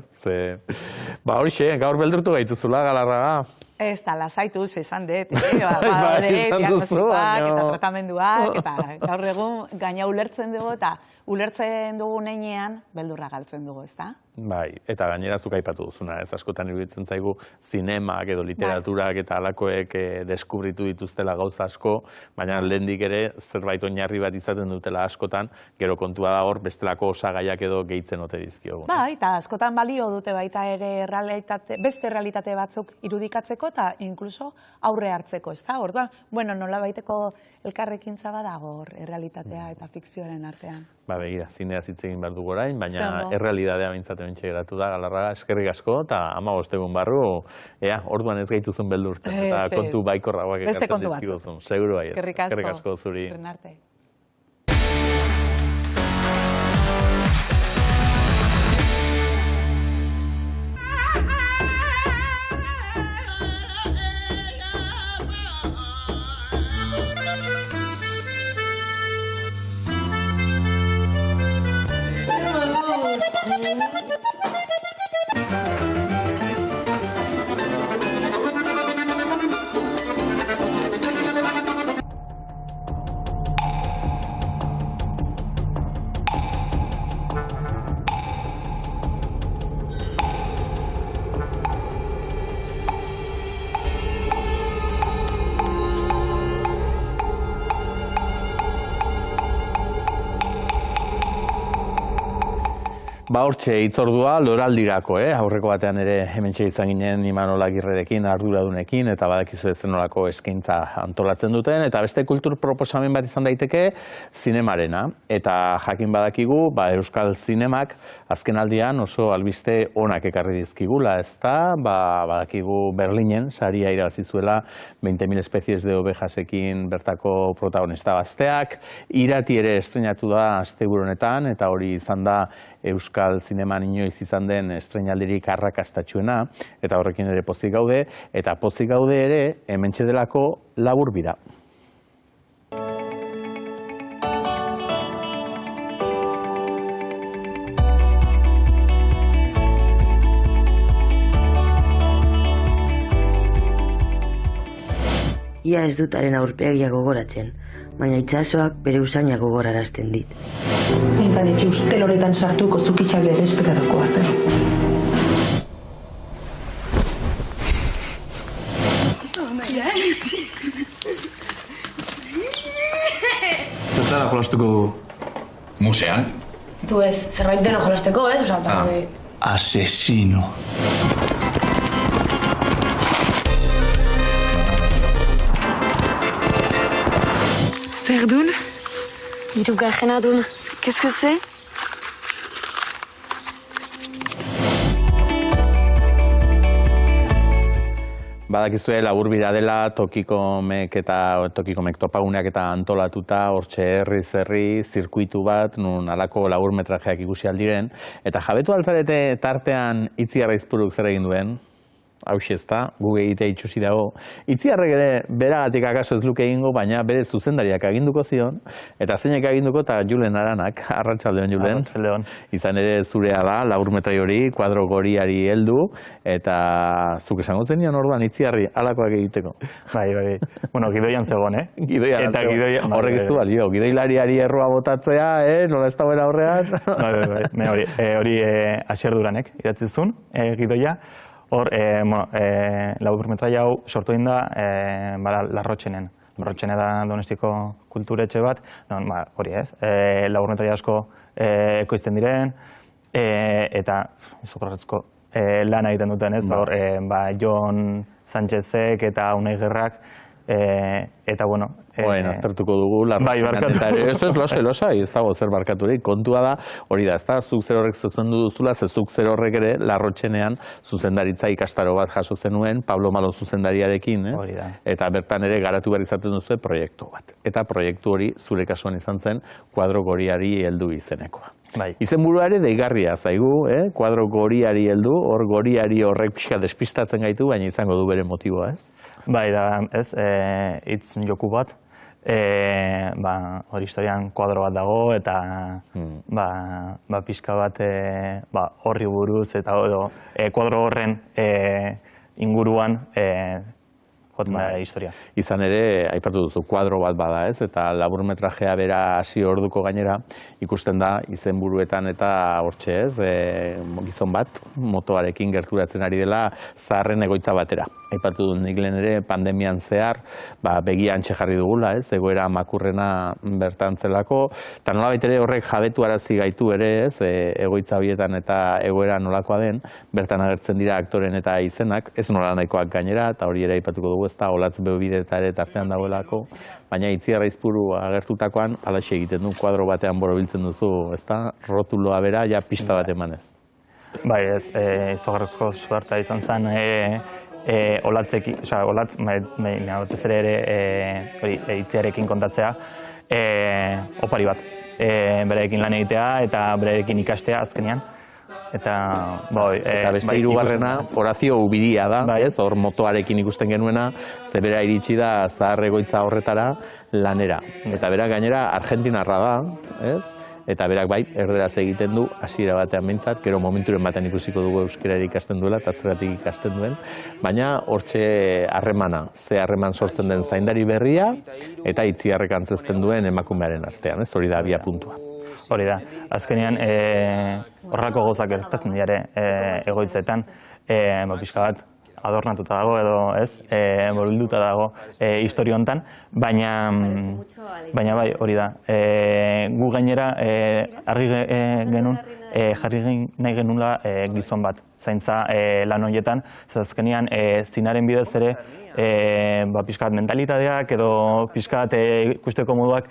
Ba, horixe, gaur beldurtu gaituzula, Galarraga. Ez da, lasaituz, esan dut, diagnostikoak eta tratamenduak, eta gaur egun gaina ulertzen dugu, eta ulertzen dugu neinean, beldurra galtzen dugu, ez da? Bai, eta gainera zuk aipatu duzuna, ez askotan iruditzen zaigu zinemak edo literaturak eta alakoek deskubritu dituztela gauza asko, baina lehendik ere zerbait oinarri bat izaten dutela askotan, gero kontua da hor bestelako osagaiak edo gehitzen ote dizkiogu. Bai, eta askotan balio dute baita ere beste realitate batzuk irudikatzeko eta inkluso aurre hartzeko, ez da? Orduan, bueno, nola baiteko elkarrekintza badago hor, errealitatea eta fikzioaren artean. Ba, begira, zinea hitz egin behar dugu orain, baina errealitatea behintzat hementxe geratu da, Galarraga, eskerrik asko, eta 15 egun barru, orduan ez gaituzun beldurtzen, eta kontu baikorragoak ekartzen dizkiguzun. Seguru bai, eskerrik asko zuri. Ba, hortxe, itzordua loraldirako, aurreko batean ere hementxe izan ginen Imanol Agirrerekin, arduradunekin, eta badakizu ez zenolako eskaintza antolatzen duten, eta beste kultur proposamen bat izan daiteke zinemarena. Eta jakin badakigu, Euskal Zinemak azken aldian oso albiste onak ekarri dizkigula, ezta? Badakigu Berlinen, saria irabazi zuela 20.000 espezies de ovejasekin bertako protagonista gazteak, Irati ere estrenatu da asteburu honetan, eta hori izan da Euskal Zineman inoiz izan den estreinaldirik arrakastatsuena, eta horrekin ere pozik gaude, eta pozik gaude ere hementxe delako Laburbira. Ia ez dutaren aurpegia gogoratzen, baina itsasoak bere usaina gogorarazten dit. Nintan etxe ustel horretan sartuko zukitxal bere espetatuko azten. Zertara jolastuko dugu? Musean? Pues, zerbait deno jolasteko, ez? Asesino. Zerdun? Hirugarrenadun. Qu'est-ce que c'est? Badakizue Laburbira dela Tokikomek topaguneak eta antolatuta hortxe herri zirkuitu bat, nun alako laburmetrajeak ikusi aldiren, eta jabetu altzarete tartean Itziar Aizpuruk zer egin duen? Hauxe ez da, gu egitea itxusi dago. Itziarrek ere beragatik akaso ez luke egingo, baina bere zuzendariak aginduko zion, eta zeinek aginduko eta Julen Aranak, arratsaldeon Julen. Arratsaldeon. Izan ere zurea da, laburmetrai hori, kuadro goriari heldu, eta zuk esango zenion orduan Itziarri alakoak egiteko. Bai. Bueno, gidoian zegoen, Eta gidoian, horrek ez du balio, gidoilariari erroa botatzea, nola ez dagoela horrean? Hori Asier Duranek idatzi zuen, gidoia. Hor, laburmetrai hau sortu egin da Larrotxenen. Larrotxene da Donostiko kulturetxe bat, hori ez, laburmetrai asko ekoizten diren, eta izugarrizko lana egiten duten ez, Jon Sánchezek eta Unai Gerrak, eta aztertuko dugu, ez losa, ez dago zer barkaturik, kontua da, hori da, ez da, zuk zer horrek zuzendu duzula, zuk zer horrek ere, Larrotxenean zuzendaritza ikastaro bat jaso zenuen, Pablo Malo zuzendariarekin, eta bertan ere garatu behar izaten duzu proiektu bat. Eta proiektu hori zure kasuan izan zen, kuadro goriari heldu izenekoa. Izenburua ere deigarria zaigu, kuadro goriari heldu, hor goriari horrek pixka despistatzen gaitu, baina izango du bere motiboa, ez? Bai, da, ez, hitz joku bat, hori historian kuadro bat dago, eta pixka bat horri buruz, eta kuadro horren inguruan historia. Izan ere, aipatu duzu, kuadro bat bada, ez? Eta laburmetrajea bera hasi orduko gainera, ikusten da, izenburuetan eta hortxe, ez? Gizon bat, motoarekin gerturatzen ari dela, zaharren egoitza batera. Aipatu dut nik lehen ere, pandemian zehar, begian jarri dugula, ez? Egoera makurrena bertan zelako, eta nolabait ere horrek jabetu arazi gaitu ere, ez? Egoitza horietan eta egoera nolakoa den, bertan agertzen dira aktoren eta izenak, ez nola nahikoak gainera, eta hori ere aipatuko dugu, ez da, Olatz Beobide eta ere tartean dagoelako, baina Itziar Aizpuru agertutakoan, alaxe egiten du, kuadro batean borobiltzen duzu, ez da, rotuloa bera, ja pista bat emanez. Bai, ez, izogarrizko suerta izan zen, Olatzekin, Olatz, batez ere Itziarekin kontatzea, opari bat, berekin lan egitea eta berekin ikastea azkenean. Eta beste hirugarrena, Horazio Ubidia da, hor motoarekin ikusten genuena, ze bera iritsi da zahar egoitza horretara lanera. Eta berak gainera Argentinarra da, ez? Eta berak bai, erderaz egiten du, hasiera batean behintzat, gero momenturen batean ikusiko dugu euskerari ikasten duela, eta zergatik ikasten duen, baina hortxe harremana, ze harreman sortzen den zaindari berria, eta Itziarrek antzezten duen emakumearen artean, ez? Hori da abia puntua. Hori da, azkenean horrako gozak gertatzen diare egoitzetan, pixka bat adornatuta dago edo ez, borbilduta dago historio hontan, baina bai, hori da. Gu gainera jarri nahi genula gizon bat, zaintza lan horietan, azkenean zinaren bidez ere pixkat mentalitateak edo pixkat ikusteko moduak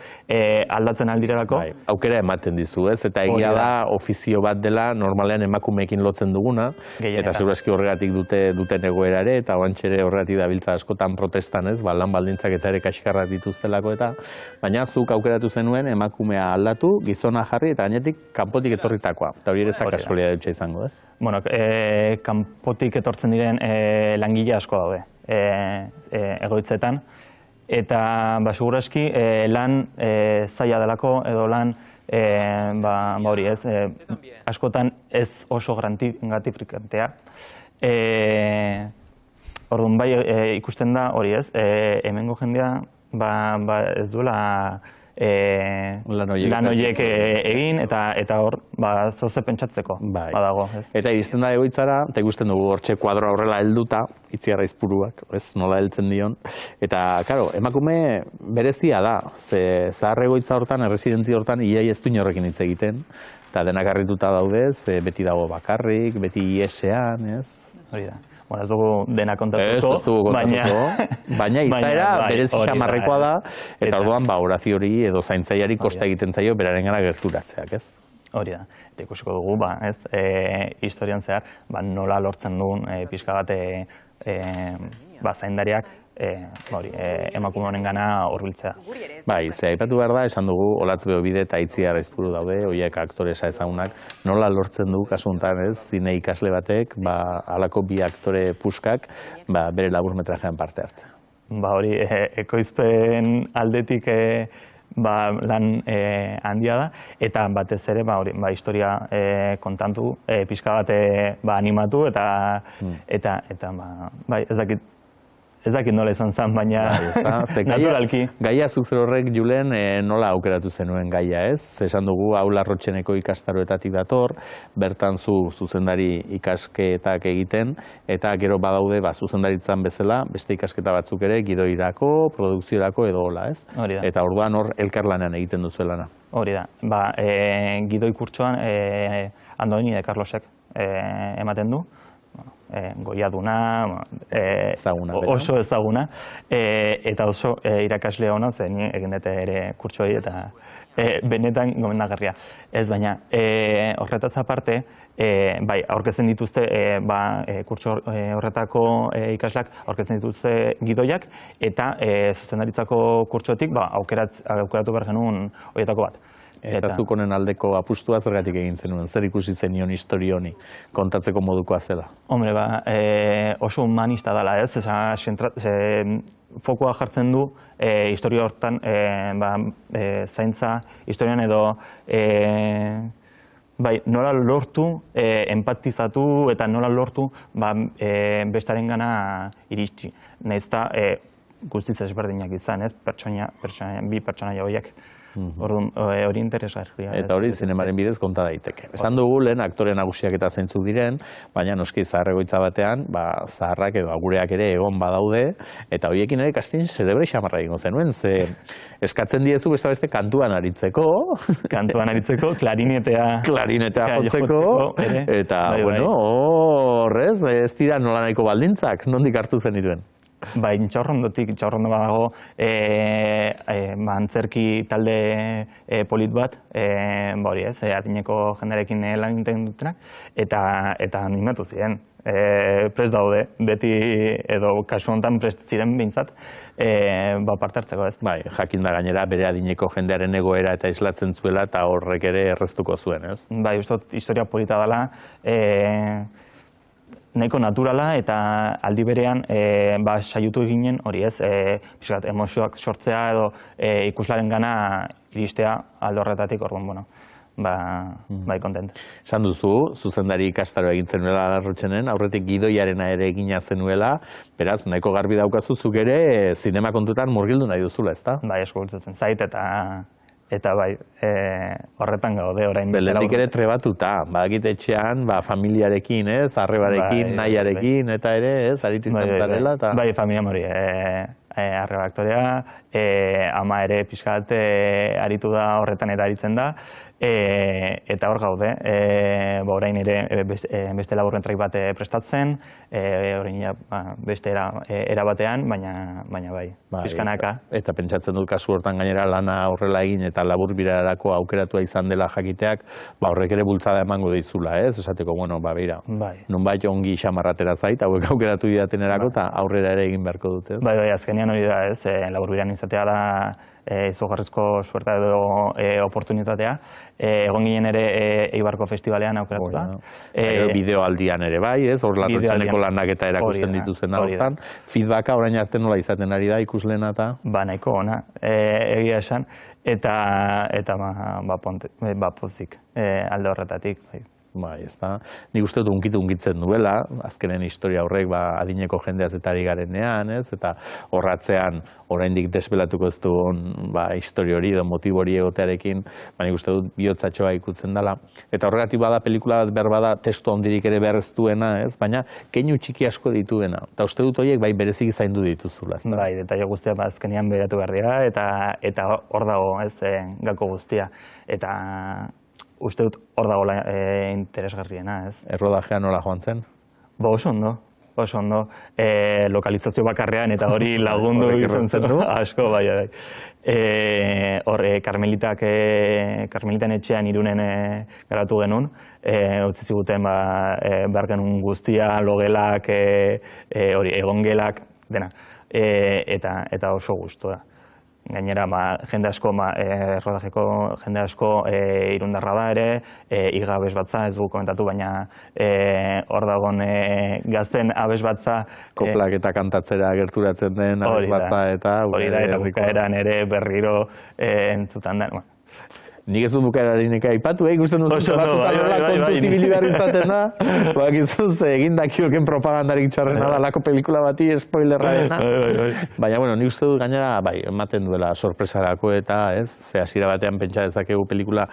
aldatzen aldirelako. Aukera ematen dizu, ez? Eta egia da ofizio bat dela normalean emakumeekin lotzen duguna, eta segurazki horregatik duten egoera ere, eta oantxere horregatik dabiltza askotan protestan, ez? Lan baldintzak eta ere kaxikarrak dituztelako eta, baina zuk aukeratu zenuen emakumea aldatu, gizona jarri eta gainetik kanpotik etorritakoa. Eta hori ere ez da kasualia dutxa izango, ez? Bueno, kanpotik etortzen diren langile asko daude. Egoitzetan, eta segurazki lan zaila delako edo lan hori ez, askotan ez oso gratifikantea. Orduan bai ikusten da hori ez, hemengo jendea ez duela lan horiek egin eta hor zoze pentsatzeko badago. Eta iristen da egoitzara, eta ikusten dugu hortxe kuadroa horrela helduta, Itziar Aizpuruak, ez nola heltzen dion. Eta, karo, emakume berezia da, ze zahar egoitza hortan, erresidentzi hortan, iai ez du inorrekin hitz egiten, eta denak harrituta daudez, beti dago bakarrik, beti iesean, ez? Hori da. Bueno, ez dugu dena kontatuko, baina izaera berez xamarrekoa da, eta orduan Horazio hori edo zaintzaiari kosta egiten zaio berarengana gerturatzeak, ez? Hori da, eta ikusiko dugu, historian zehar, nola lortzen duen pixka bat zaindariak emakume honen gana horbiltzea. Bai, ze aipatu behar da, esan dugu, Olatz Beobide eta Itziar Aizpuru daude, horiek aktoresa ezagunak, nola lortzen du, kasu honetan, ez, zine ikasle batek, halako bi aktore puskak, bere laburmetrajean parte hartzea. Hori, ekoizpen aldetik lan handia da, eta batez ere, historia kontatu, pixka bat animatu, eta ez dakit nola izan zen, baina naturalki. Gaia zuzer horrek, Julen, nola aukeratu zenuen gaia, ez? Esan dugu, hau Larrotxeneko ikastaroetatik dator, bertan zuzendari ikasketak egiten, eta gero badaude zuzendaritzan bezala, beste ikasketa batzuk ere, gidoirako, produkziorako edo hola, ez? Eta orduan hor elkarlanean egiten duzuelana. Hori da. Gidoi kurtsoan Andoni de Carlosek ematen du, goiaduna, oso ezaguna, eta oso irakasle hona, zen egin dute ere kurtso hori, eta benetan gomendagarria. Ez baina, horretaz aparte, bai, aurkezten dituzte, kurtso horretako ikaslak aurkezten dituzte gidoiak, eta zuzendaritzako kurtsotik aukeratu behar genuen horietako bat. Eta zuk honen aldeko apustua zergatik egin zenuen, zer ikusi zenion histori honi, kontatzeko modukoa zela? Hombre, oso humanista dela, ez? Fokoa jartzen du historia hortan, zaintza historian edo nola lortu, empatizatu eta nola lortu bestaren gana iritsi. Nahiz eta guztiz ezberdinak izan, ez? Bi pertsonaia horiek. Hori interesgarria. Eta hori zinemaren bidez konta daiteke. Esan dugu lehen aktore nagusiak eta zeintzuk diren, baina noski zahar-egoitza batean, zaharrak edo agureak ere egon badaude, eta horiekin ere kastin zerebre xamarra egingo zenuen, ze eskatzen diezu beste kantuan aritzeko. Kantuan aritzeko, klarinetea jotzeko, eta, bueno, horrez, ez dira nola nahiko baldintzak, nondik hartu zen iruen? Bai, intxaurrondo badago antzerki talde polit bat, hori ez, adineko jendearekin lan egiten dutenak, eta animatu ziren. Prest daude, beti edo kasu honetan prest ziren behintzat, parte hartzeko ez. Bai, jakin da gainera bere adineko jendearen egoera eta islatzen zuela eta horrek ere erreztuko zuen, ez? Bai, uste historia polita dela, nahiko naturala eta aldi berean saiotu eginen hori ez, emozioak sortzea edo ikuslaren gana iristea alde horretatik, orduan, bai kontent. Esan duzu, zuzendari ikastaro egin zenuela Larrotxenen, aurretik gidoiarena ere egina zenuela, beraz, nahiko garbi daukazuzuk ere, zinema kontutan murgildu nahi duzula, ezta? Bai, asko gultzatzen zait, eta bai, horretan gaude orain. Zelendik ere trebatuta, badakit etxean, familiarekin, ez, arrebarekin, nahiarekin, eta ere, ez, aritu izantarela. Bai, familia mori, arreba aktorea, ama ere pixkat aritu da horretan eta aritzen da, eta hor gaude, orain ere beste laburrentraik bat prestatzen, orain beste era batean, baina bai, pixkanaka. Eta pentsatzen dut kasu hortan gainera lana horrela egin eta labur birarako aukeratua izan dela jakiteak, horrek ere bultzada emango dizula, ez? Esateko, beira, nonbait ongi xamarratera zait, hauek aukeratu didatenerako eta aurrera ere egin beharko dute. Bai, azkenean hori da, ez? Labur biran izatea da izugarrizko suerta edo oportunitatea. Egon ginen ere Eibarko Festivalean aukeratuta. Bideoaldian ere bai, ez? Hor Larrotxeneko lanak eta erakusten dituzen hortan. Feedbacka orain arte nola izaten ari da ikusleena eta? Nahiko ona, egia esan. Eta pozik alde horretatik. Bai, ez da. Nik uste dut unkitzen duela, azkenen historia horrek adineko jendeaz eta ari garenean, ez? Eta horratzean, oraindik desbelatuko ez du histori hori edo motibo hori egotearekin, nik uste dut bihotzatxoa ikutzen dela. Eta horregatik bada pelikula bat behar bada testu handirik ere behar ez duena, ez? Baina keinu txiki asko dituena. Eta uste dut horiek bai berezik zaindu dituzula, ez da? Bai, eta jo guztia azkenean beratu behar dira, eta hor dago, ez, gako guztia. Eta uste dut hor dagoela interesgarriena, ez? Errodajean nola joan zen? Oso ondo. Lokalizazio bakarrean eta hori lagundu izan zen du. Asko, bai. Hor, Karmelitan etxean Irunen garatu genuen. Utzi ziguten behar genuen guztia, logelak, egongelak, dena. Eta oso guztua. Gainera, jende asko, rodajeko jende asko irundarra da ere, iga abesbatza, ez dugu komentatu, baina hor dagoen gazten abesbatza... Koplak eta kantatzera gerturatzen den abesbatza eta... Hori da, eta bukaeran ere berriro entzutan den. Nik ez dut bukaerarik aipatu, ikusten duzu kontu zibilidar izaten da. Bakizuz, egindakioken propagandarik txarrena da lako pelikula bati spoilerra dena. Baina, nik uste dut gainera, ematen duela sorpresarako eta, ez? Ze hasiera batean pentsa dezakegu pelikula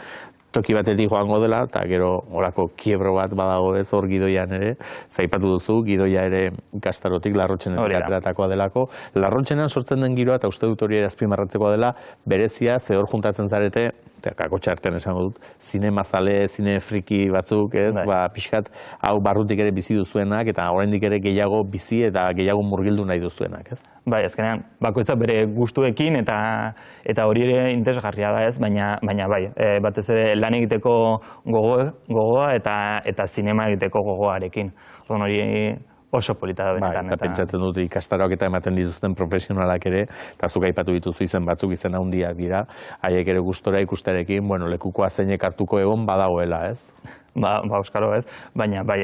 toki batetik joango dela, eta gero horako kiebro bat badago ez hor gidoian ere. Zaipatu duzu, gidoia ere ikastarotik Larrotxenetik ateratakoa delako. Larrotxenean sortzen den giroa, eta uste dut hori ere azpimarratzekoa dela, berezia, ze hor juntatzen zarete, kakotxa artean esango dut, zinemazale, zine friki batzuk, ez, pixkat, hau barrutik ere bizi duzuenak, eta oraindik ere gehiago bizi eta gehiago murgildu nahi duzuenak, ez? Bai, azkenean, bakoitzak bere gustuekin eta hori ere interesgarria da, ez, baina bai, batez ere lan egiteko gogoa eta zinema egiteko gogoarekin. Orduan hori oso polita da benetan. Eta pentsatzen dut ikastaroak eta ematen dituzten profesionalak ere, eta zuk aipatu dituzu izen batzuk izen handiak dira, haiek ere gustora ikusterekin, lekukoa zeinek hartuko egon badagoela, ez? Ba, euskaro ez, baina bai,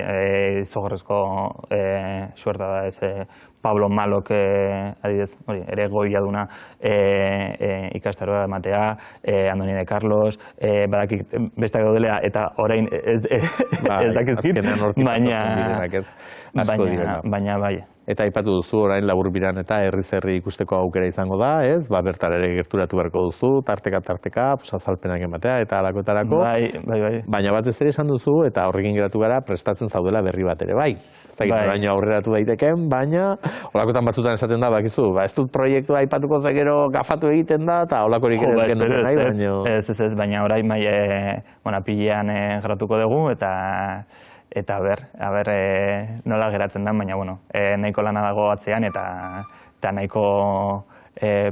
izogorrezko suerta da ez, Pablo Malok, adibidez, ere goiaduna ikastaroa ematea, Andoni de Carlos, badakik besteak daudela, eta orain ez dakizkit, baina bai. Eta aipatu duzu orain Laburbiran eta herri ikusteko aukera izango da, ez? Bertara ere gerturatu beharko duzu, tarteka, azalpenak ematea eta alakoetarako. Bai. Baina batez ere esan duzu, eta horrekin geratu gara, prestatzen zaudela berri bat ere, bai. Ez da oraino aurreratu daiteken, baina holakotan batzutan esaten da, bakizu, ez dut proiektua aipatuko zegero gafatu egiten da, eta holakorik ere egiten dut nahi, baina... Ez, baina orain pilean gratuko dugu, eta aber nola geratzen den, baina nahiko lana dago atzean eta nahiko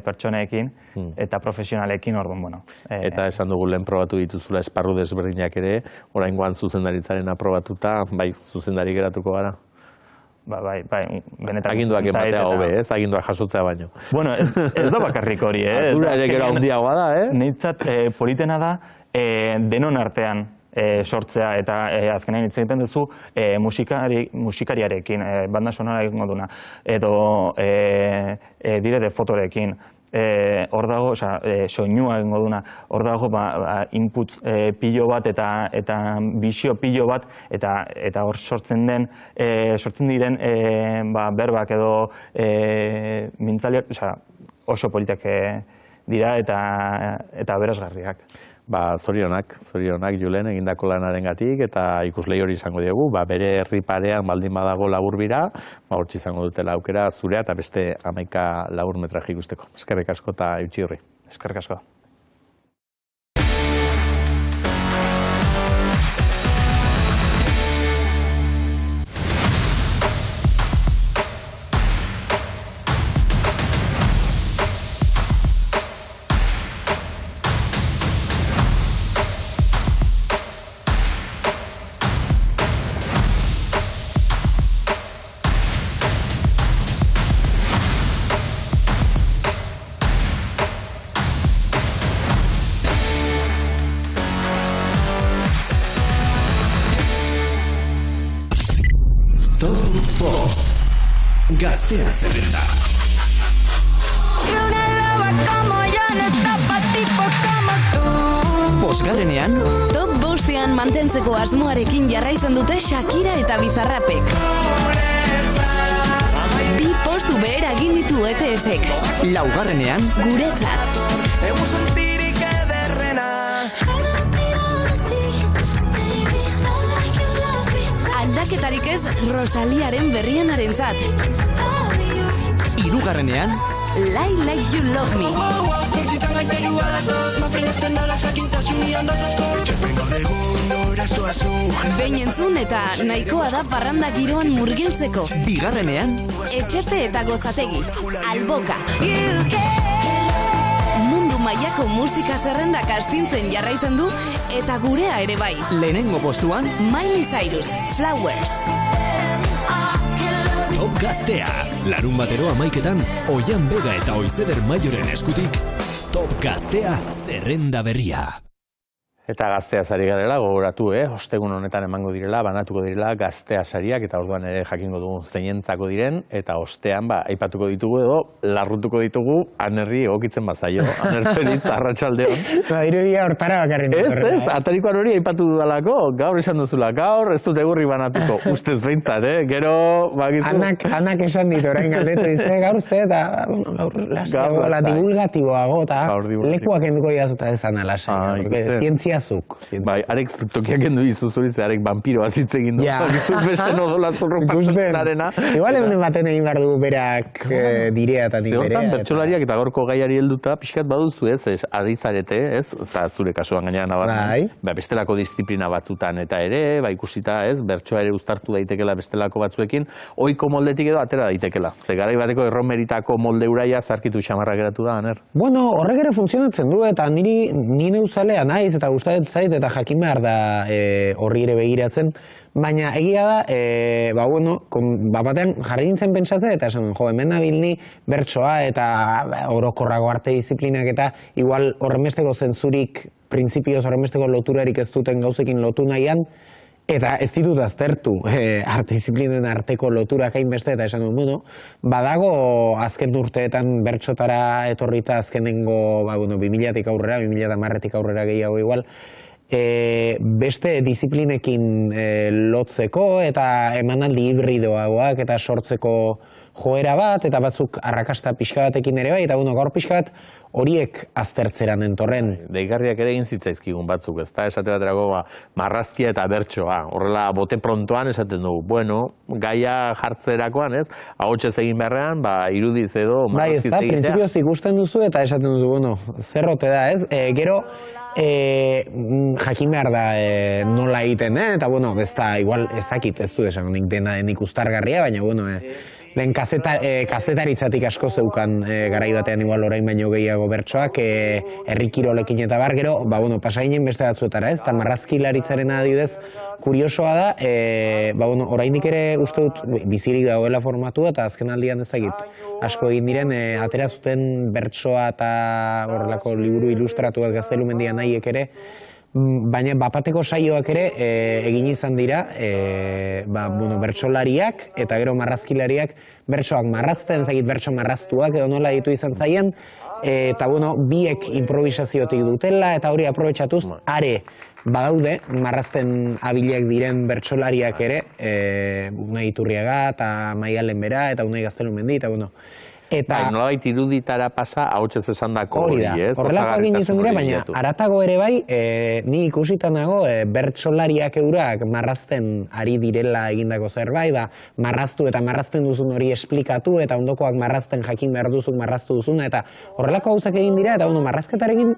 pertsoneekin eta profesionalekin, orduan, Eta esan dugu lehen probatu dituzula esparru desberdinak ere, oraingoan zuzendaritzaren aprobatuta, bai, zuzendari geratuko gara. Bai, benetan... Aginduak ematea hobe, ez? Aginduak jasotzea baino. Bueno, ez da bakarrik hori, Ardura ere gero handiagoa da, Nitzat politena da denon artean sortzea eta azkenean hitz egiten duzu musikariarekin, banda sonora egingo duna, edo dire de fotorekin. Hor dago, soinua egingo duna, hor dago input pilo bat eta bisio pilo bat eta hor sortzen diren berbak edo mintzaliak oso politak dira eta berazgarriak. Zorionak, Julen, egindako lanarengatik eta ikuslei hori izango diegu, bere herri parean baldin badago Laburbira, hortxe izango dutela aukera zurea eta beste 11 laburmetraje ikusteko. Eskerrik asko eta eutsi horri. Eskerrik asko. Gaztea zerrenda. Bosgarrenean Top bostean mantentzeko asmoarekin jarraitzen dute Shakira eta Bizarrapek. 2 postu behera egin ditu ETS-ek. Laugarrenean Guretzat. Aldaketarik ez Rosaliaren berrianarentzat. Hirugarrenean Lie Like You Love Me. Behin entzun eta nahikoa da parranda giroan murgiltzeko. Bigarrenean Etxepe eta Gozategi, Alboka. Mundu mailako musika zerrendak astintzen jarraitzen du eta gurea ere bai. Lehenengo postuan Miley Cyrus, Flowers. Top Gaztea, larun batero 11etan, Oian Bega eta Oizeder Maioren eskutik, Top Gaztea zerrenda berria. Eta gaztea sari garela, gogoratu, ostegun honetan emango direla, banatuko direla gaztea sariak, eta orduan ere jakingo dugu zeinentzako diren, eta ostean, aipatuko ditugu edo, larrutuko ditugu, anerri egokitzen bazaio, anerperitz, arratsaldeon. Irudia hortara bakarrin. Ez, atarikoan hori aipatu dudalako, gaur esan duzula, gaur ez dut egurri banatuko, ustez behintzat, gero, bakizu. Anak esan dit, orain galdetu dize, gaur uste, eta gaur divulgatiboago, eta lekuak enduko idazuta ezan alasai, zientzia ziazuk. Bai, arek tokiak endu izuzuri, ze arek vampiroa zitz egin du. Beste nodola zorro partenarena. Igual egun baten egin behar du berak direa eta nik berea. Zehortan, bertsolariak eta gorko gaiari helduta, pixkat baduzu ez, ari zarete, ez? Eta zure kasuan gainera nabarmen. Bestelako disiplina batzutan eta ere, ikusita, ez? Bertsoa ere uztartu daitekela bestelako batzuekin, ohiko moldetik edo atera daitekela. Ze garai bateko erromeritako molde uraia zarkitu xamarra geratu da, Aner? Bueno, horrek ere funtzionatzen du, eta ni neuzalea naiz, eta gustatzen zait, eta jakin behar da horri ere begiratzen. Baina egia da, batean jarri nintzen pentsatzen, eta esan, hemen nabilni bertsoa eta orokorrago arte disiplinak eta igual horremesteko zentzurik, printzipioz horremesteko loturarik ez duten gauzekin lotu nahian, eta ez ditut aztertu arte disiplinen arteko loturak hainbeste, eta esan dut, badago azken urteetan bertsotara etorrita azkenengo 2000-tik aurrera, 2010-tik aurrera gehiago igual, beste disiplinekin lotzeko eta emanaldi hibridoagoak eta sortzeko joera bat, eta batzuk arrakasta pixka batekin ere bai, eta gaur pixka bat horiek aztertzeran entorren. Deigarriak ere egin zitzaizkigun batzuk, ez da, esate baterako marrazkia eta bertsoa. Horrela, bote prontoan esaten dugu, gaia jartzerakoan, ez, ahotsez egin beharrean, irudiz edo marrazkiz egitea. Bai, ez da, printzipioz ikusten duzu eta esaten duzu, zerrote da, ez? Gero, jakin behar da nola egiten, eta ez da, igual ezakit ez du esan, nik dena denik ustargarria, baina, lehen kazetaritzatik asko zeukan garai batean igual orain baino gehiago bertsoak, herri kirolekin eta bar, gero, pasa ginen beste batzuetara, ez? Eta marrazkilaritzaren adibidez, kuriosoa da, oraindik ere uste dut bizirik dagoela formatua, eta azken aldian ez dakit asko egin diren, atera zuten bertsoa eta horrelako liburu ilustratu bat Gaztelu Mendia nahiek ere, baina bapateko saioak ere egin izan dira bertsolariak eta gero marrazkilariak bertsoak marrazten, zagit bertso marraztuak edo nola ditu izan zaien, eta biek improvisaziotik dutela eta hori aprobetxatuz, are badaude marrazten abilak diren bertsolariak ere, Unai Iturriaga eta Maialen Bera eta Unai Gaztelu Mendi, eta nolabait iruditara pasa ahotsez esandako hori, ez? Horrelako egin izan dira, baina haratago ere bai, ni ikusitan nago bertsolariak eurak marrazten ari direla egindako zerbait, marraztu eta marrazten duzun hori esplikatu, eta ondokoak marrazten jakin behar duzuk marraztu duzuna, eta horrelako gauzak egin dira, eta marrazketarekin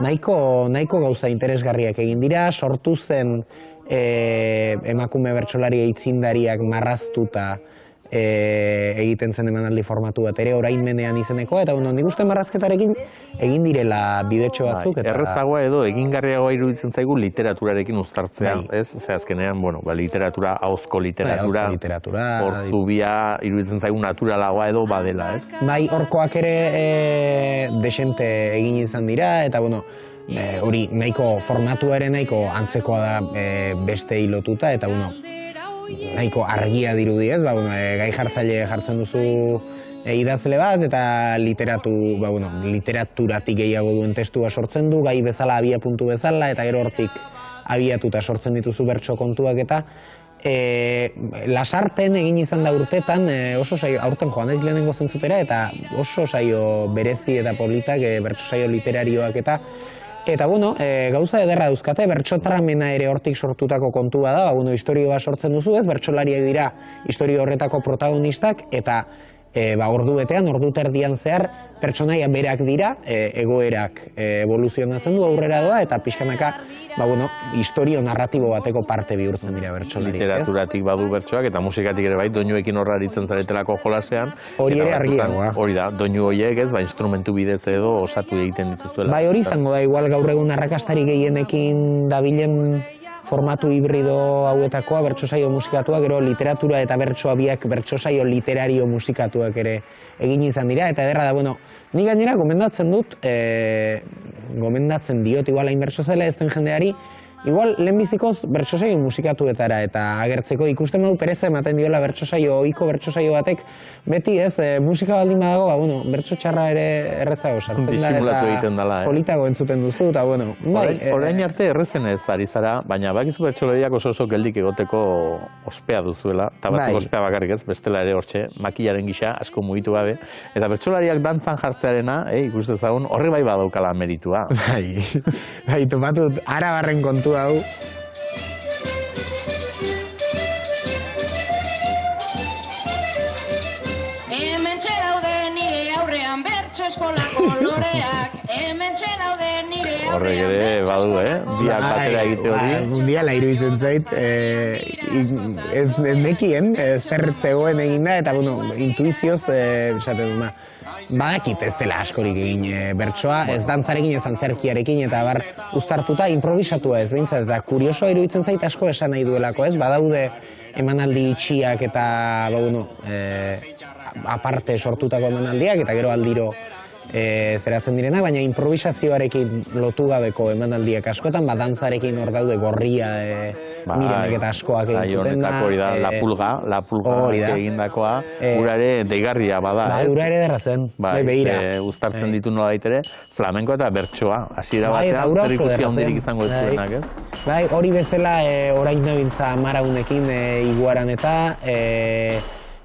nahiko gauza interesgarriak egin dira, sortu zen emakume bertsolari aitzindariak marraztuta egiten zen emanaldi formatu bat ere orain menean izeneko, eta nik uste marrazketarekin egin direla bidetxo batzuk. Erreztagoa edo egingarriagoa iruditzen zaigu literaturarekin uztartzean, ez? Ze azkenean, literatura, ahozko literatura, hor zubia iruditzen zaigu naturalagoa edo badela, ez? Bai, horkoak ere desente egin izan dira, eta hori nahiko formatuaren nahiko antzekoa da beste hilotuta, eta nahiko argia dirudi, ez? Gai jartzaile jartzen duzu idazle bat, eta literaturatik gehiago duen testua sortzen du, gai bezala, abia puntu bezala, eta gero hortik abiatuta sortzen dituzu bertso kontuak, eta lasarten egin izan da urtetan, oso saio, aurten joan naiz lehenengo zentzutera, eta oso saio berezi eta politak, bertso saio literarioak eta gauza ederra dauzkate, bertxotramena ere hortik sortutako kontua da, historioa sortzen duzu, ez, bertsolariak dira historio horretako protagonistak, eta ordu betean, ordu terdian zehar, pertsonaia berak dira, egoerak evoluzionatzen du aurrera doa, eta pixkanaka, historio narratibo bateko parte bihurtzen dira bertsolarik. Literaturatik badu bertsoak, eta musikatik ere bai, doinuekin horra aritzen zaretelako jolasean. Hori ere argiagoa. Hori da, doinu horiek ez, instrumentu bidez edo osatu egiten dituzuela. Bai, hori izango da, igual gaur egun arrakastari gehienekin dabilen formatu hibrido hauetakoa, bertsosaio musikatuak, gero literatura eta bertsoa biak bertsosaio literario musikatuak ere egin izan dira, eta ederra da, ni gainera gomendatzen dut, gomendatzen diot igual hain bertso zela ez den jendeari, igual lehenbizikoz bertsosaio musikatuetara eta agertzeko ikusten badu pereza ematen diola bertsosaio, ohiko bertsosaio batek, beti ez, musika baldin badago, bertso txarra ere errezago sartzen da eta politago entzuten duzu, eta bueno, orain arte errezen ez ari zara, baina bakizu bertsolariak oso geldik egoteko ospea duzuela, eta batzuk ospea bakarrik ez, bestela ere hortxe, makilaren gisa, asko mugitu gabe, eta bertsolariak dantzan jartzearena, ikusten zagun, horre bai badaukala meritua. Bai, topatut, arabarren kontu hau. Hementxe daude nire aurrean bertso eskolako loreak, hementxe daude nire aurrean horrek ere badu, biak batera egite hori. Mundiala iruditzen zait, ez nekien, zer zegoen eginda, eta intuizioz, esaten dut, badakit ez dela askorik egin bertsoa, ez dantzarekin, ez antzerkiarekin, eta bar uztartuta, improvisatua ez behintzat, eta kuriosoa iruditzen zait asko esan nahi duelako, ez? Badaude emanaldi itxiak eta, aparte sortutako emanaldiak, eta gero aldiro zeratzen direnak, baina improvisazioarekin lotu gabeko emanaldiak askotan, dantzarekin hor daude gorria, mirenek eta askoak egiten da. Hori da, la pulga egindakoa, gura ere deigarria bada. Gura ere derra zen, behira. Uztartzen ditu nola daitere, flamenko eta bertsoa. Hasiera batean, zer ikusi handirik izango ez duenak, ez? Bai, hori bezala orain nebintza maraunekin iguaran eta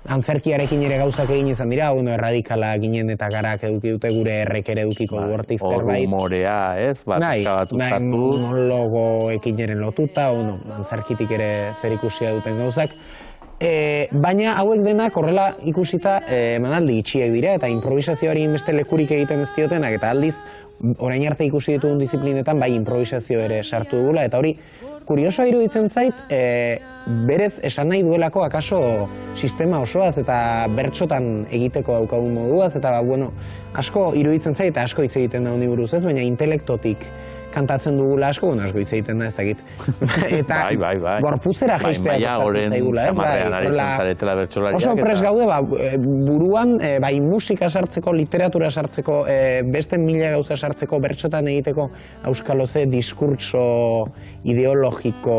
antzerkiarekin ere gauzak egin izan dira, erradikala ginen eta garak eduki dute gure errek ere edukiko du hortik zerbait. Humorea, ez? Monologoekin ere lotuta, antzerkitik ere zer ikusia duten gauzak. Baina hauek denak horrela ikusita emanaldi itxiek dira eta improvisazioari beste lekurik egiten ez diotenak eta aldiz orain arte ikusi ditugun disiplinetan bai improvisazio ere sartu dugula eta hori kuriosoa iruditzen zait, berez esan nahi duelako akaso sistema osoaz eta bertsotan egiteko daukagun moduaz, eta asko iruditzen zait, asko hitz egiten da honi buruz ez, baina intelektotik kantatzen dugula asko, asko hitz egiten da ez dakit. Eta gorputzera jaistea kostatzen zaigula ez, oso pres gaude, buruan, bai musika sartzeko, literatura sartzeko, beste mila gauza sartzeko, bertsotan egiteko auskaloze diskurtso ideologiko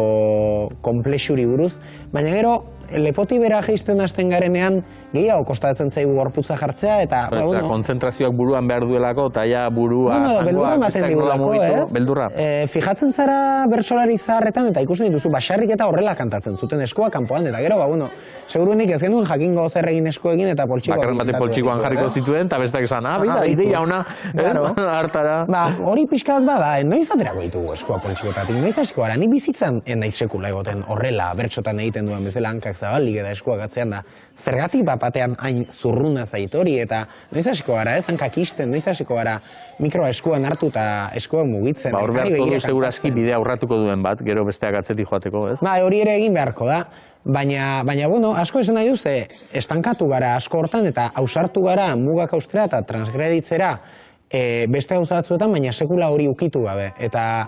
komplexuri buruz, baina gero, lepoti bera jaisten hasten garenean, gehiago kostatzen zaigu gorputza jartzea, eta... konzentrazioak buruan behar duelako, eta ja burua... Beldurra ematen digulako, ez? Beldurra. Fijatzen zara bertsolari zaharretan, eta ikusten dituzu, basarrik eta horrela kantatzen zuten, eskoa kanpoan, eta gero, seguruenik ez genuen jakingo zer egin eskoekin, eta poltsikoak... Bakarren bate poltsikoan jarriko zituen, eta besteak esan, bida, ideia ona, hartara... Hori pixkat bada, noiz aterako ditugu eskoa poltsikoetatik, noiz hasiko gara, ni bizitzan naiz sekula egoten horrela bertsotan egiten duen bezala hankak zabalik eta eskuak atzean da, zergatik batean hain zurruna zait hori, eta noiz hasiko gara, ez hankak isten, noiz hasiko gara mikroa eskuan hartu eta eskuan mugitzen. Hor beharko du segurazki bidea aurratuko duen bat, gero besteak atzetik joateko, ez? Hori ere egin beharko da, baina, asko esan nahi duz, estankatu gara asko hortan eta ausartu gara mugak austera eta transgreditzera beste gauza batzuetan, baina sekula hori ukitu gabe. Eta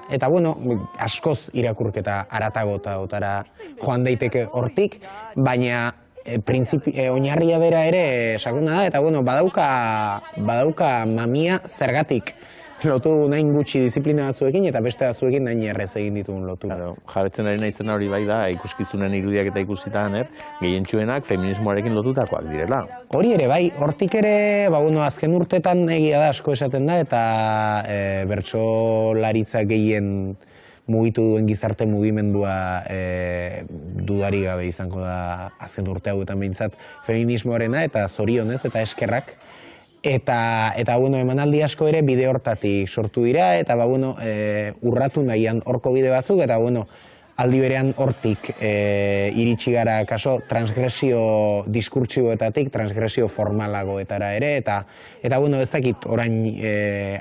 askoz irakurketa aratago eta otara joan daiteke hortik, baina oinarria bera ere sakuna da, eta badauka mamia zergatik lotu nahin gutxi disiplina batzuekin eta beste batzuekin nahin errez egin ditugun lotu. Jabetzen ari naizena hori bai da, ikuskizunen irudiak eta ikusitan, gehientsuenak feminismoarekin lotutakoak direla. Hori ere bai, hortik ere, azken urtetan egia da asko esaten da, eta bertsolaritza gehien mugitu duen gizarte mugimendua dudari gabe izango da azken urte hauetan behintzat feminismoarena eta zorionez eta eskerrak. Eta emanaldi asko ere bide hortatik sortu dira, eta urratu nahian horko bide batzuk, eta aldi berean hortik iritsi gara kaso transgresio diskurtsiboetatik, transgresio formalagoetara ere, eta ez dakit orain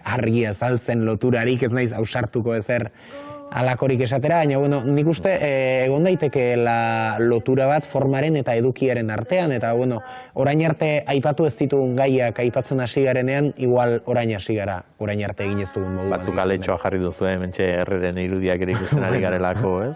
argia azaltzen loturarik ez naiz ausartuko ezer alakorik esatera, baina nik uste egon daiteke lotura bat formaren eta edukiaren artean, eta orain arte aipatu ez ditugun gaiak aipatzen hasi garenean, igual orain hasi gara, orain arte egin ez dugun moduan. Batzuk aletxoa jarri duzu, mentxe herreren irudiak ere ikusten ari garelako, ez?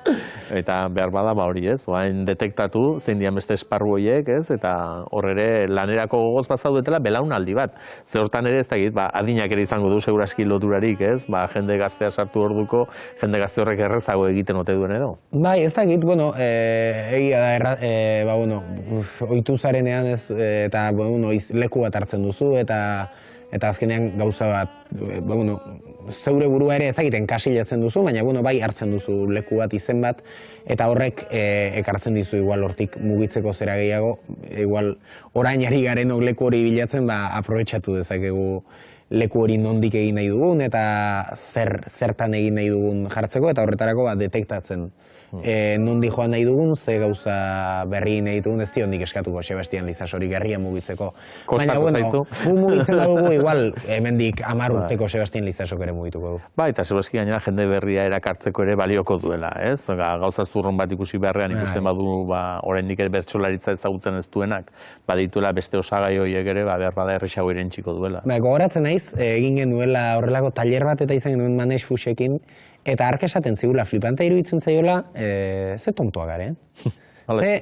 Eta behar bada hori, ez? Oain detektatu zein dian beste esparru horiek, ez? Eta horre lanerako gogoz bazaudetela belaunaldi bat. Ze hortan ere ez dakit, adinak ere izango du seguraski loturarik, ez? Jende gaztea sartu orduko, jende jende gazte horrek errezago egiten ote duen edo? Bai, ez dakit, bueno, egia da, ohitu zarenean ez, eta, leku bat hartzen duzu, eta azkenean gauza bat, zeure burua ere ezagiten kasilatzen duzu, baina, bai hartzen duzu leku bat, izen bat, eta horrek ekartzen dizu igual hortik mugitzeko zera gehiago, igual orain ari garenok leku hori bilatzen, aprobetxatu dezakegu leku hori nondik egin nahi dugun, eta zertan egin nahi dugun jartzeko, eta horretarako detektatzen. Nondik joan nahi dugun, ze gauza berri nahi ditugun, ez diondik eskatuko Sebastian Lizasori gerria mugitzeko. Baina, gu mugitzen badugu, igual, hemendik 10 urteko Sebastian Lizasok ere mugituko du. Ba, eta segurazki gainera jende berria erakartzeko ere balioko duela, ez? Gauza zurron bat ikusi beharrean ikusten badu, oraindik ere bertsolaritza ezagutzen ez duenak, badituela beste osagai horiek ere, behar bada erresago irentsiko duela. Gogoratzen naiz, egin genuela horrelako taller bat eta izan genuen Manex Fuxekin, eta ark esaten zigula flipanta iruditzen zaiola, ze tontoa garen.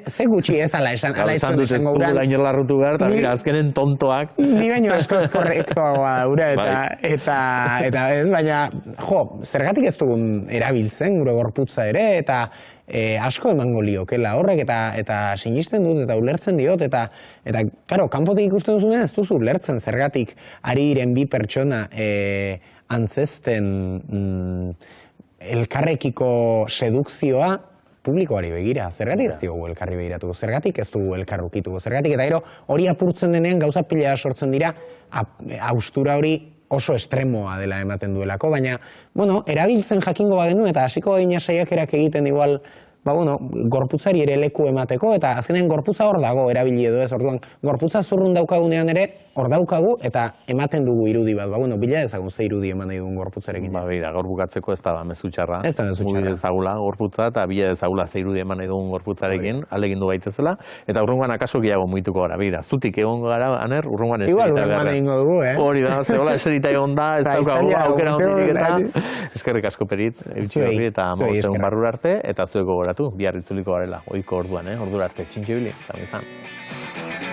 Ze gutxi ez ala esan, ala izan dut lain erlarrutu behar, eta mira, azkenen tontoak. Ni baino askoz korrektoagoa daura, eta ez, baina, zergatik ez dugun erabiltzen, gure gorputza ere, eta asko emango liokela horrek, eta sinisten dut, eta ulertzen diot, eta, karo, kanpotik ikusten duzunean ez duzu ulertzen, zergatik ari diren bi pertsona antzesten elkarrekiko sedukzioa publikoari begira. Zergatik ez dugu elkarri begiratuko, zergatik ez dugu elkarrukituko, zergatik eta gero hori apurtzen denean gauza pila sortzen dira, haustura hori oso estremoa dela ematen duelako, baina, erabiltzen jakingo bagenu eta hasiko bagina saiakerak egiten igual, gorputzari ere leku emateko, eta azkenean gorputza hor dago erabili edo ez, orduan, gorputza zurrun daukagunean ere, hor daukagu, eta ematen dugu irudi bat, bila ezagun ze irudi eman nahi dugun gorputzarekin. Begira, gaur bukatzeko ez da mezu txarra. Ez da mezu txarra. Mugi ezagula gorputza, eta bila ezagula ze irudi eman nahi dugun gorputzarekin, alegin du gaitezela, eta urrungan akaso gehiago muituko gara, begira, zutik egongo gara, Aner, urrungan eserita gara. Igual urrungan egingo dugu, Hori da, zehola eserita egon da, ez daukagu aukera hondirik eta, eskerrik asko Peritz, eutxi horri eta mozegun barrura arte, eta zueko goratu, bihar itzuliko garela, oiko orduan, ordura arte, txintxibili, izan.